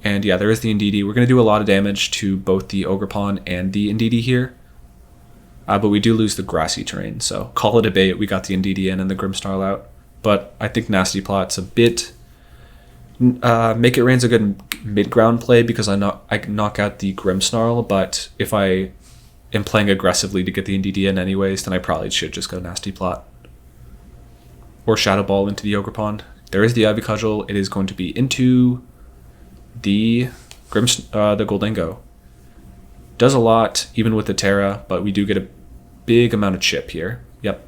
And yeah, there is the Indeedee. We're going to do a lot of damage to both the Ogerpon and the Indeedee here. But we do lose the Grassy Terrain, so call it a bait. We got the Indeedee in and the Grimmsnarl out. But I think Nasty Plot's a bit... Make It Rain's a good mid-ground play because I knock out the Grimmsnarl, but if I am playing aggressively to get the Indeedee in anyways, then I probably should just go Nasty Plot. Or Shadow Ball into the Ogre Pond. There is the Ivy Cudgel. It is going to be into the Gholdengo. Does a lot, even with the Terra, but we do get a big amount of chip here. Yep.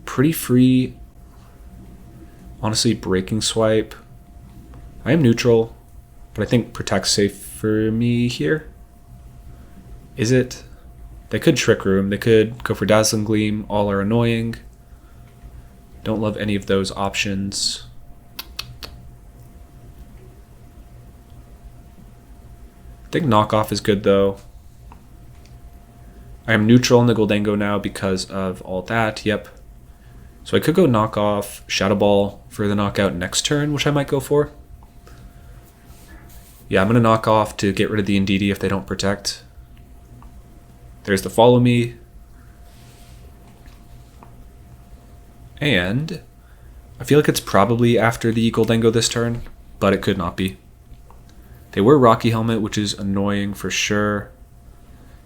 Pretty free. Honestly, Breaking Swipe. I am neutral, but I think Protect's safe for me here. Is it? They could Trick Room. They could go for Dazzling Gleam. All are annoying. Don't love any of those options. I think Knockoff is good, though. I am neutral in the Gholdengo now because of all that. Yep. So I could go Knockoff, Shadow Ball for the knockout next turn, which I might go for. Yeah, I'm going to knock off to get rid of the Indeedee if they don't protect. There's the Follow Me. And I feel like it's probably after the Gholdengo this turn, but it could not be. They were Rocky Helmet, which is annoying for sure.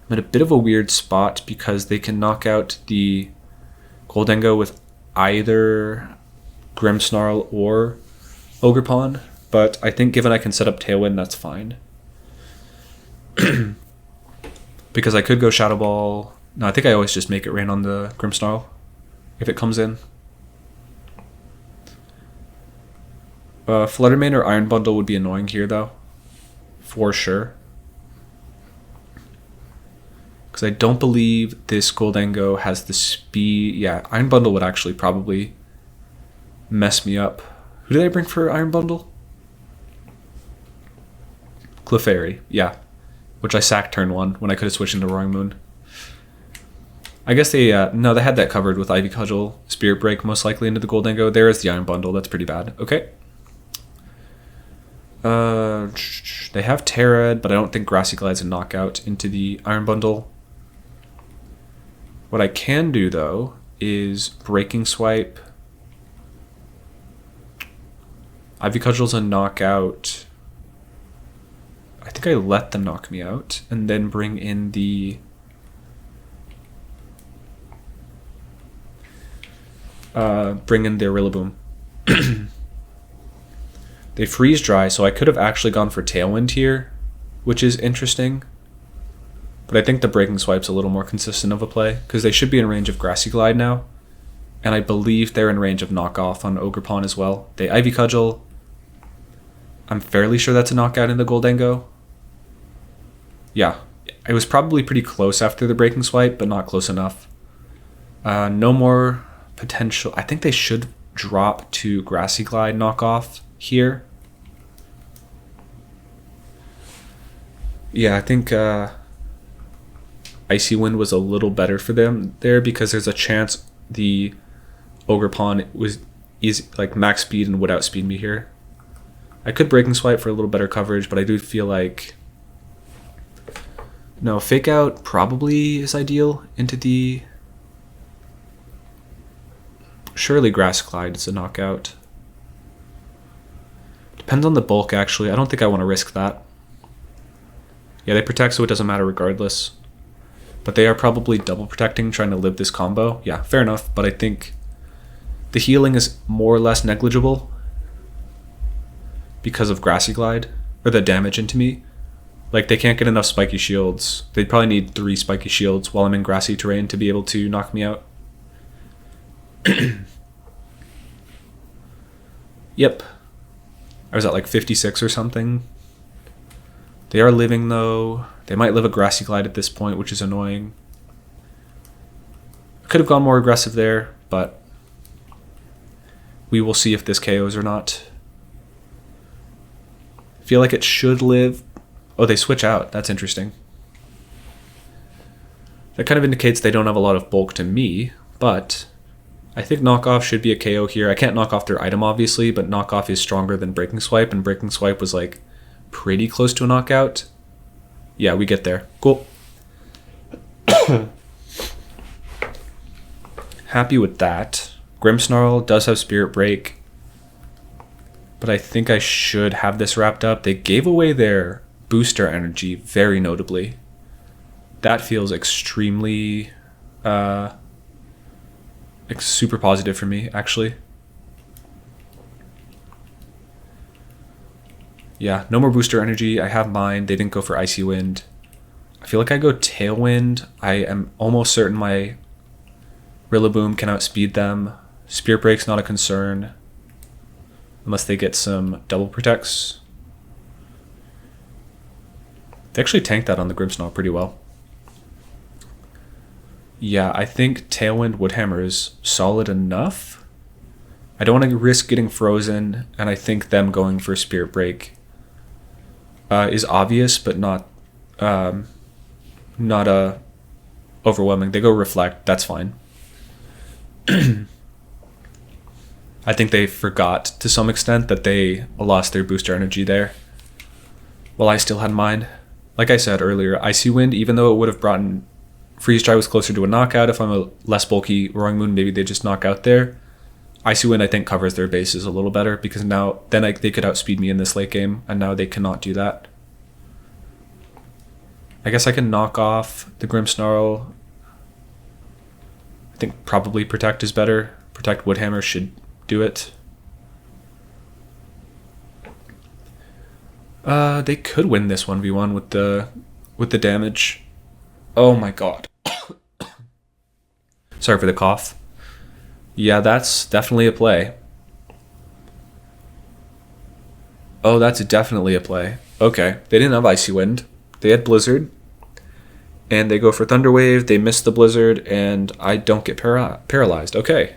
I'm in a bit of a weird spot because they can knock out the Gholdengo with either Grimmsnarl or Ogre Pond, but I think given I can set up Tailwind, that's fine. Because I could go Shadow Ball. No, I think I always just Make It Rain on the Grimmsnarl if it comes in. Fluttermane or Iron Bundle would be annoying here, though. For sure. Because I don't believe this Gholdengo has the speed. Yeah, Iron Bundle would actually probably mess me up. Who did I bring for Iron Bundle? Clefairy, yeah. Which I sacked turn 1 when I could have switched into Roaring Moon. I guess they, no, they had that covered with Ivy Cudgel, Spirit Break most likely into the Gholdengo. There is the Iron Bundle, that's pretty bad. Okay. They have Terra, but I don't think Grassy Glide's a knockout into the Iron Bundle. What I can do, though, is Breaking Swipe. Ivy Cudgel's a knockout. I think I let them knock me out, and then bring in the... bring in their Rillaboom. They freeze dry, so I could have actually gone for Tailwind here, which is interesting. But I think the Breaking Swipe's a little more consistent of a play, because they should be in range of Grassy Glide now. And I believe they're in range of Knockoff on Ogre Pond as well. They Ivy Cudgel. I'm fairly sure that's a knockout in the Gholdengo. Yeah, it was probably pretty close after the Breaking Swipe, but not close enough. No more potential. I think they should drop to Grassy Glide Knockoff here. Yeah, I think Icy Wind was a little better for them there because there's a chance the Ogre Pond was easy, like max speed and would outspeed me here. I could Breaking Swipe for a little better coverage, but I do feel like no, Fake Out probably is ideal into the... Surely Grass Glide is a knockout. Depends on the bulk, actually. I don't think I want to risk that. Yeah, they protect, so it doesn't matter regardless. But they are probably double protecting, trying to live this combo. Yeah, fair enough, but I think the healing is more or less negligible because of Grassy Glide, or the damage into me. Like, they can't get enough spiky shields. They'd probably need 3 spiky shields while I'm in Grassy Terrain to be able to knock me out. Yep. I was at like 56 or something. They are living, though. They might live a Grassy Glide at this point, which is annoying. I could have gone more aggressive there, but we will see if this KOs or not. I feel like it should live. Oh, they switch out. That's interesting. That kind of indicates they don't have a lot of bulk to me, but I think Knockoff should be a KO here. I can't knock off their item, obviously, but Knockoff is stronger than Breaking Swipe, and Breaking Swipe was like pretty close to a knockout. Yeah, we get there. Cool. Happy with that. Grimmsnarl does have Spirit Break, but I think I should have this wrapped up. They gave away their booster energy very notably. That feels extremely super positive for me, actually. Yeah, no more booster energy. I have mine. They didn't go for Icy Wind. I feel like I go Tailwind. I am almost certain my Rillaboom can outspeed them. Spirit Break's not a concern. Unless they get some double protects. They actually tanked that on the Grimmsnarl pretty well. Yeah, I think Tailwind Woodhammer is solid enough. I don't want to risk getting frozen, and I think them going for Spirit Break is obvious, but not overwhelming. They go Reflect, that's fine. I think they forgot to some extent that they lost their booster energy there. Well, I still had mine. Like I said earlier, Icy Wind, even though it would have brought in Freeze Dry was closer to a knockout. If I'm a less bulky Roaring Moon, maybe they just knock out there. Icy Wind, I think, covers their bases a little better because now they could outspeed me in this late game, and now they cannot do that. I guess I can knock off the Grimmsnarl. I think probably Protect is better. Protect Woodhammer should do it. They could win this 1v1 with the damage. Oh my god. Sorry for the cough. Yeah, that's definitely a play. Oh, that's definitely a play. Okay, they didn't have Icy Wind. They had Blizzard. And they go for Thunder Wave. They miss the Blizzard, and I don't get paralyzed. Okay.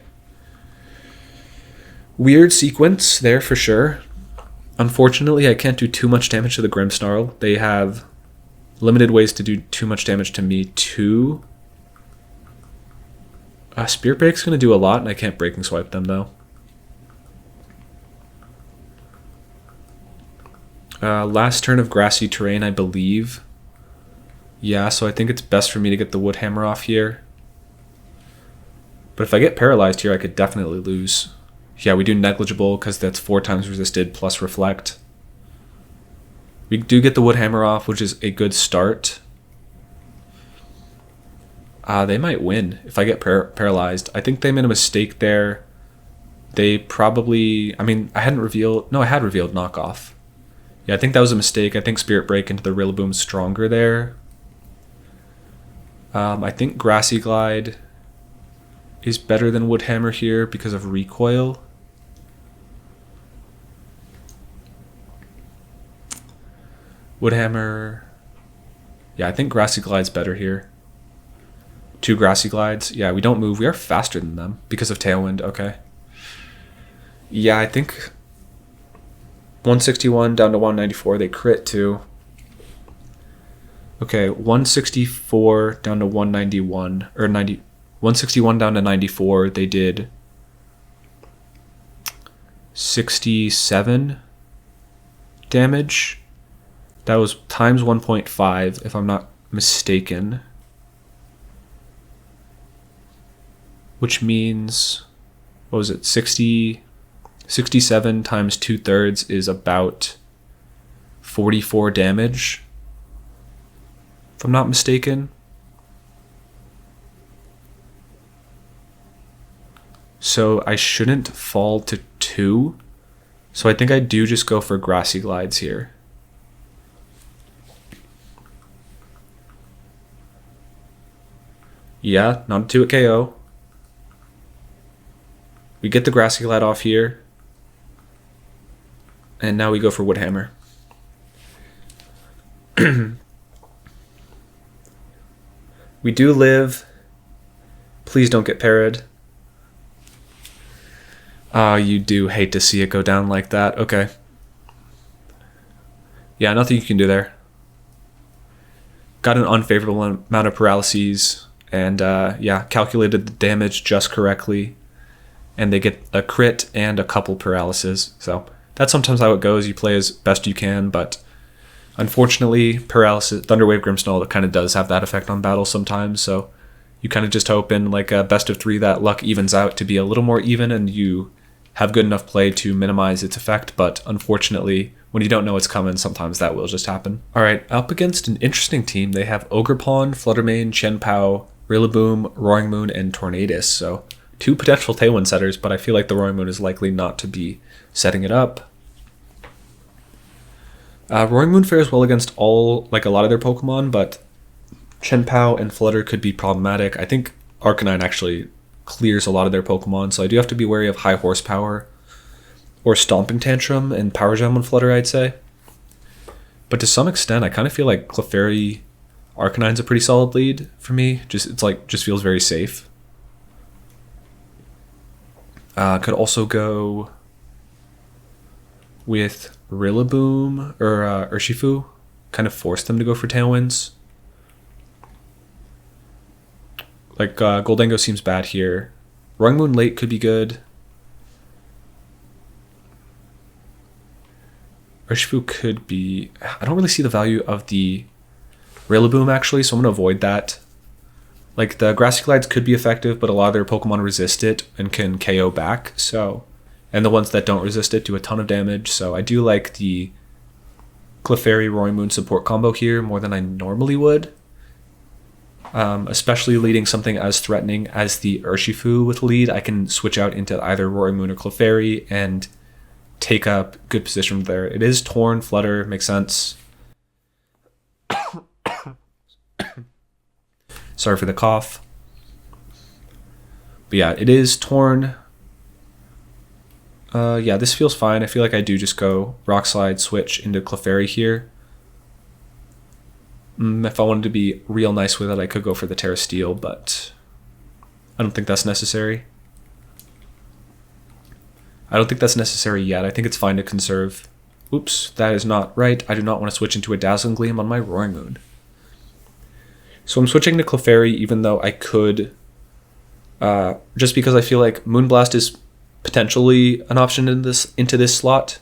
Weird sequence there for sure. Unfortunately, I can't do too much damage to the Grimmsnarl. They have limited ways to do too much damage to me too. Spirit Break's going to do a lot, and I can't Breaking Swipe them though. Last turn of Grassy Terrain, I believe. Yeah, so I think it's best for me to get the Woodhammer off here. But if I get paralyzed here, I could definitely lose. Yeah, we do Negligible because that's 4 times resisted plus Reflect. We do get the Woodhammer off, which is a good start. They might win if I get paralyzed. I think they made a mistake there. They probably... I mean, I hadn't revealed... No, I had revealed Knockoff. Yeah, I think that was a mistake. I think Spirit Break into the Rillaboom's stronger there. I think Grassy Glide is better than Woodhammer here because of recoil. Woodhammer... Yeah, I think Grassy Glide's better here. 2 Grassy Glides. Yeah, we don't move. We are faster than them because of Tailwind. Okay. Yeah, I think 161 down to 194. They crit too. Okay, 164 down to 191. Or 161 down to 94. They did 67 damage. That was times 1.5 if I'm not mistaken. Which means, what was it, 67 times 2/3 is about 44 damage, if I'm not mistaken. So I shouldn't fall to 2. So I think I do just go for Grassy Glides here. Yeah, not a 2 at KO. We get the Grassy Glide off here. And now we go for Woodhammer. We do live. Please don't get parried. You do hate to see it go down like that. Okay. Yeah, nothing you can do there. Got an unfavorable amount of paralyses. And yeah, calculated the damage just correctly. And they get a crit and a couple paralysis. So that's sometimes how it goes. You play as best you can, but Unfortunately, Paralysis, Thunderwave, Grimmsnarl, it kind of does have that effect on battles sometimes, so you kind of just hope in like a best of 3 that luck evens out to be a little more even and you have good enough play to minimize its effect, but unfortunately, when you don't know it's coming, sometimes that will just happen. Alright, up against an interesting team, they have Ogerpon, Fluttermane, Chien-Pao, Rillaboom, Roaring Moon, and Tornadus, so 2 potential Tailwind setters, but I feel like the Roaring Moon is likely not to be setting it up. Roaring Moon fares well against a lot of their Pokemon, but Chien-Pao and Flutter could be problematic. I think Arcanine actually clears a lot of their Pokemon, so I do have to be wary of High Horsepower or Stomping Tantrum and Power Gem on Flutter, I'd say. But to some extent, I kind of feel like Clefairy Arcanine's a pretty solid lead for me. Just feels very safe. Could also go with Rillaboom or Urshifu, kind of force them to go for Tailwinds. Like Gholdengo seems bad here. Roaring Moon late could be good. Urshifu could be... I don't really see the value of the Rillaboom actually, so I'm going to avoid that. Like the Grassy Glides could be effective, but a lot of their Pokemon resist it and can KO back, so... And the ones that don't resist it do a ton of damage, so I do like the Clefairy Roaring Moon support combo here more than I normally would. Especially leading something as threatening as the Urshifu with lead. I can switch out into either Roaring Moon or Clefairy and take up good position from there. It is Torn, Flutter, makes sense. Sorry for the cough. But yeah, it is Torn. Yeah, this feels fine. I feel like I do just go Rock Slide, switch into Clefairy here. If I wanted to be real nice with it, I could go for the Terra Steel, but I don't think that's necessary. I don't think that's necessary yet. I think it's fine to conserve. Oops, that is not right. I do not want to switch into a Dazzling Gleam on my Roaring Moon. So I'm switching to Clefairy, even though I could, just because I feel like Moonblast is potentially an option into this slot.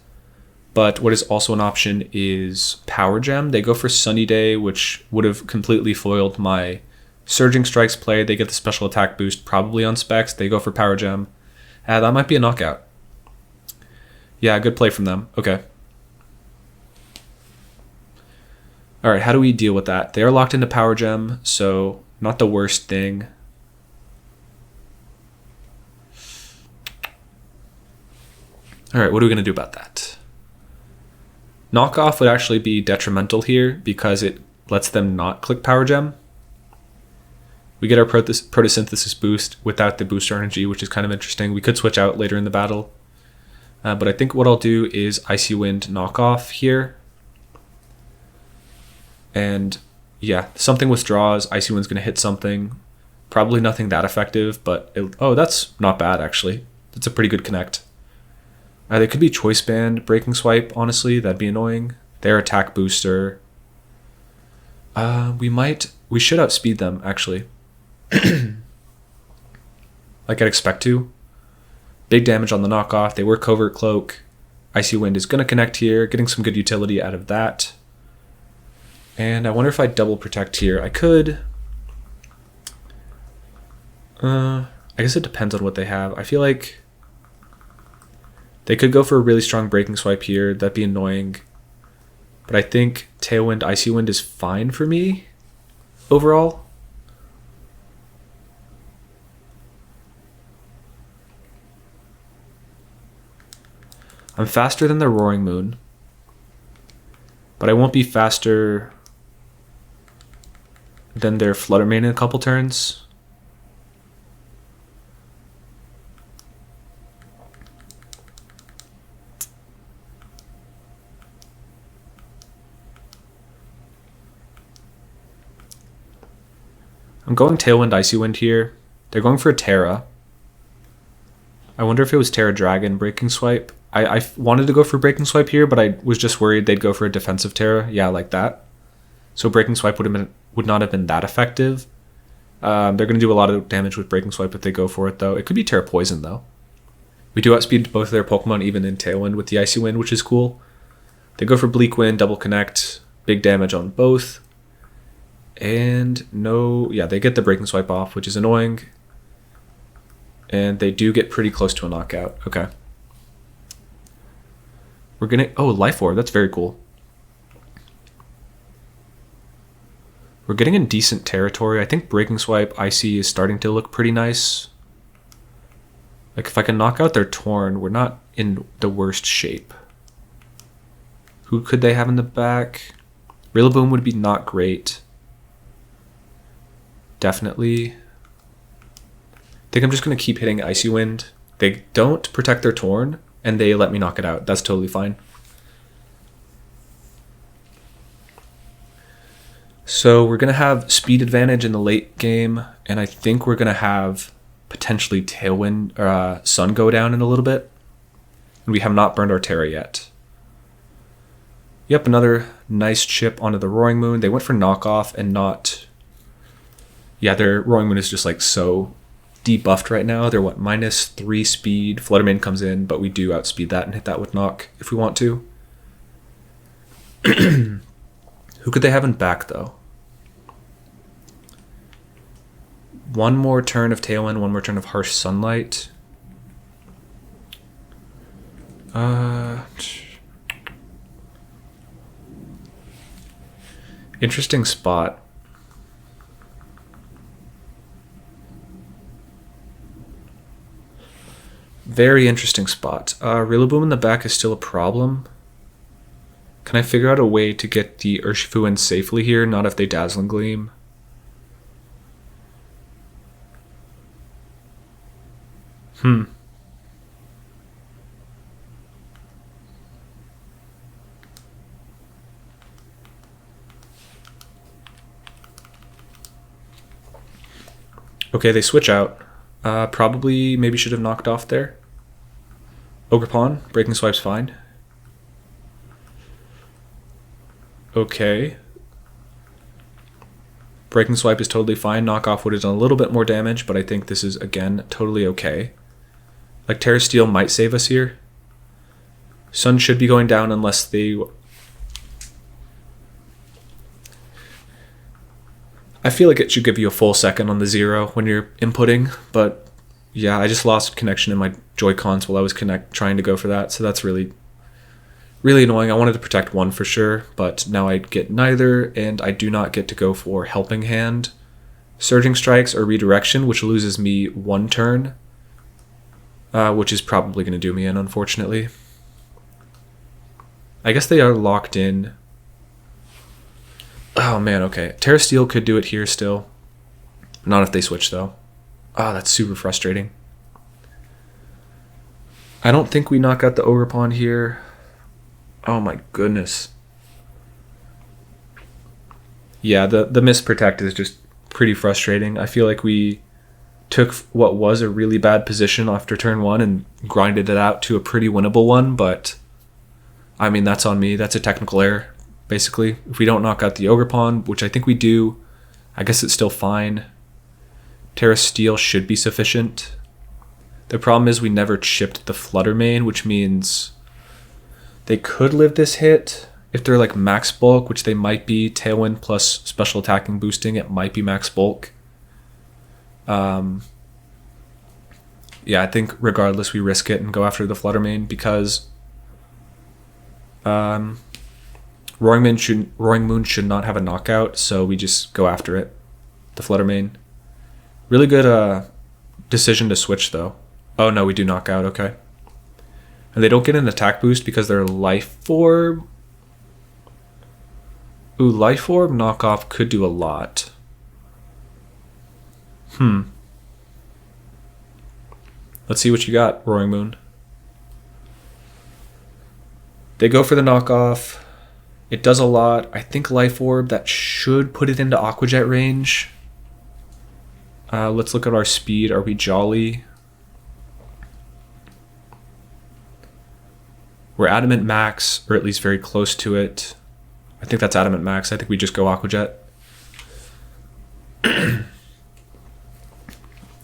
But what is also an option is Power Gem. They go for Sunny Day, which would have completely foiled my Surging Strikes play. They get the special attack boost probably on specs. They go for Power Gem. That might be a knockout. Yeah, good play from them. Okay. Alright, how do we deal with that? They are locked into Power Gem, so not the worst thing. Alright, what are we going to do about that? Knockoff would actually be detrimental here because it lets them not click Power Gem. We get our Photosynthesis boost without the booster energy, which is kind of interesting. We could switch out later in the battle. But I think what I'll do is Icy Wind Knockoff here. And yeah, something withdraws. Icy Wind's going to hit something. Probably nothing that effective, but... oh, that's not bad, actually. That's a pretty good connect. They could be Choice Band, Breaking Swipe, honestly. That'd be annoying. Their attack booster. We should outspeed them, actually. Like I'd expect to. Big damage on the knockoff. They were Covert Cloak. Icy Wind is going to connect here. Getting some good utility out of that. And I wonder if I double protect here. I could. I guess it depends on what they have. I feel like they could go for a really strong Breaking Swipe here. That'd be annoying. But I think Tailwind, Icy Wind is fine for me overall. I'm faster than the Roaring Moon. But I won't be faster than their Fluttermane in a couple turns. I'm going Tailwind, Icy Wind here. They're going for a Terra. I wonder if it was Terra Dragon, Breaking Swipe. I wanted to go for Breaking Swipe here, but I was just worried they'd go for a defensive Terra. Yeah, like that. So Breaking Swipe would not have been that effective. They're going to do a lot of damage with Breaking Swipe if they go for it, though. It could be Terra Poison, though. We do outspeed both of their Pokemon, even in Tailwind with the Icy Wind, which is cool. They go for Bleak Wind, Double Connect. big damage on both. And no, yeah, they get the Breaking Swipe off, which is annoying. And they do get pretty close to a knockout. Okay. We're gonna, oh, Life Orb, that's very cool. We're getting in decent territory. I think Breaking Swipe Icy is starting to look pretty nice. Like if I can knock out their Torn, we're not in the worst shape. Who could they have in the back? Rillaboom would be not great. Definitely. I think I'm just going to keep hitting Icy Wind. They don't protect their Torn, and they let me knock it out. That's totally fine. So we're going to have speed advantage in the late game, and I think we're going to have potentially Tailwind or Sun go down in a little bit. And we have not burned our Terra yet. Yep, another nice chip onto the Roaring Moon. They went for knockoff and not... Yeah, their Roaring Moon is just like so debuffed right now. They're what, -3 speed. Flutter Mane comes in, but we do outspeed that and hit that with knock if we want to. Who could they have in back though? One more turn of Tailwind, one more turn of Harsh Sunlight. Interesting spot. Very interesting spot. Rillaboom in the back is still a problem. Can I figure out a way to get the Urshifu in safely here? Not if they Dazzling Gleam. Okay, they switch out. Probably maybe should have knocked off there. Ogre Pawn, Breaking Swipe's fine. Okay. Breaking Swipe is totally fine. Knockoff would have done a little bit more damage, but I think this is, again, totally okay. Like, Terra Steel might save us here. Sun should be going down unless they... I feel like it should give you a full second on the 0 when you're inputting, but yeah, I just lost connection in my Joy-Cons while I was trying to go for that, so that's really annoying. I wanted to protect one for sure, but now I get neither, and I do not get to go for Helping Hand, Surging Strikes, or Redirection, which loses me one turn, which is probably going to do me in, unfortunately. I guess they are locked in. Oh man, okay. Terra Steel could do it here still. Not if they switch though. Ah, that's super frustrating. I don't think we knock out the Ogre Pawn here. Oh my goodness. Yeah, the misprotect is just pretty frustrating. I feel like we took what was a really bad position after turn 1 and grinded it out to a pretty winnable one, but I mean, that's on me. That's a technical error. Basically, if we don't knock out the Ogre Pawn, which I think we do, I guess it's still fine. Terra Steel should be sufficient. The problem is we never chipped the Flutter Mane, which means they could live this hit. If they're like max bulk, which they might be, Tailwind plus special attacking boosting, it might be max bulk. Yeah, I think regardless we risk it and go after the Flutter Mane because Roaring Moon should not have a knockout, so we just go after it. The Flutter Mane. Really good decision to switch, though. Oh, no, we do knock out, okay. And they don't get an attack boost because they're Life Orb. Ooh, Life Orb knockoff could do a lot. Let's see what you got, Roaring Moon. They go for the knockoff. It does a lot. I think Life Orb, that should put it into Aqua Jet range. Let's look at our speed. Are we jolly? We're Adamant Max, or at least very close to it. I think that's Adamant Max. I think we just go Aqua Jet.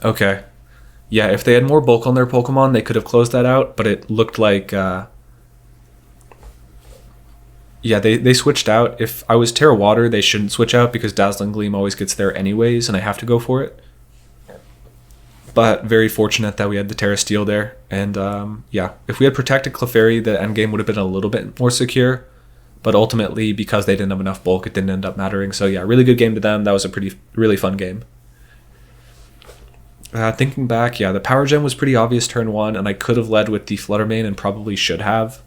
Okay. Yeah, if they had more bulk on their Pokemon, they could have closed that out, but it looked like... Yeah, they switched out. If I was Terra Water, they shouldn't switch out because Dazzling Gleam always gets there anyways, and I have to go for it. But very fortunate that we had the Terra Steel there. And yeah, if we had protected Clefairy, the endgame would have been a little bit more secure. But ultimately, because they didn't have enough bulk, it didn't end up mattering. So yeah, really good game to them. That was a really fun game. Thinking back, yeah, the Power Gem was pretty obvious turn 1, and I could have led with the Fluttermane and probably should have.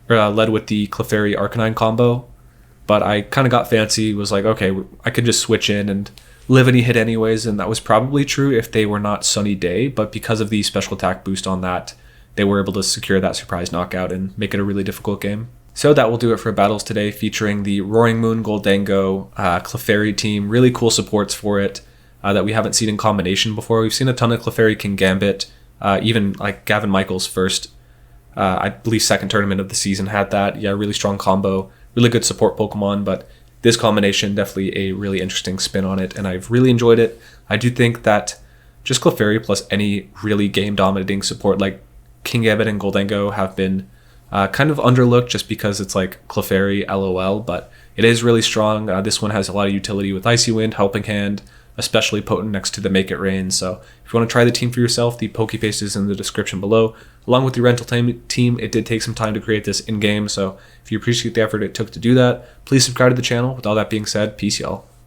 Led with the Clefairy Arcanine combo, but I kind of got fancy, was like, okay, I could just switch in and live any hit anyways, and that was probably true if they were not Sunny Day, but because of the special attack boost on that, they were able to secure that surprise knockout and make it a really difficult game. So that will do it for battles today, featuring the Roaring Moon Gholdengo Clefairy team. Really cool supports for it that we haven't seen in combination before. We've seen a ton of Clefairy King Gambit, even like Gavin Michaels' first I believe second tournament of the season had that. Yeah, really strong combo, really good support Pokemon, but this combination, definitely a really interesting spin on it, and I've really enjoyed it. I do think that just Clefairy plus any really game-dominating support like King Gambit and Gholdengo have been kind of underlooked just because it's like Clefairy LOL, but it is really strong. This one has a lot of utility with Icy Wind, Helping Hand, especially potent next to the Make It Rain. So if you want to try the team for yourself, the Pokepaste is in the description below. Along with the rental team, it did take some time to create this in-game, so if you appreciate the effort it took to do that, please subscribe to the channel. With all that being said, peace y'all.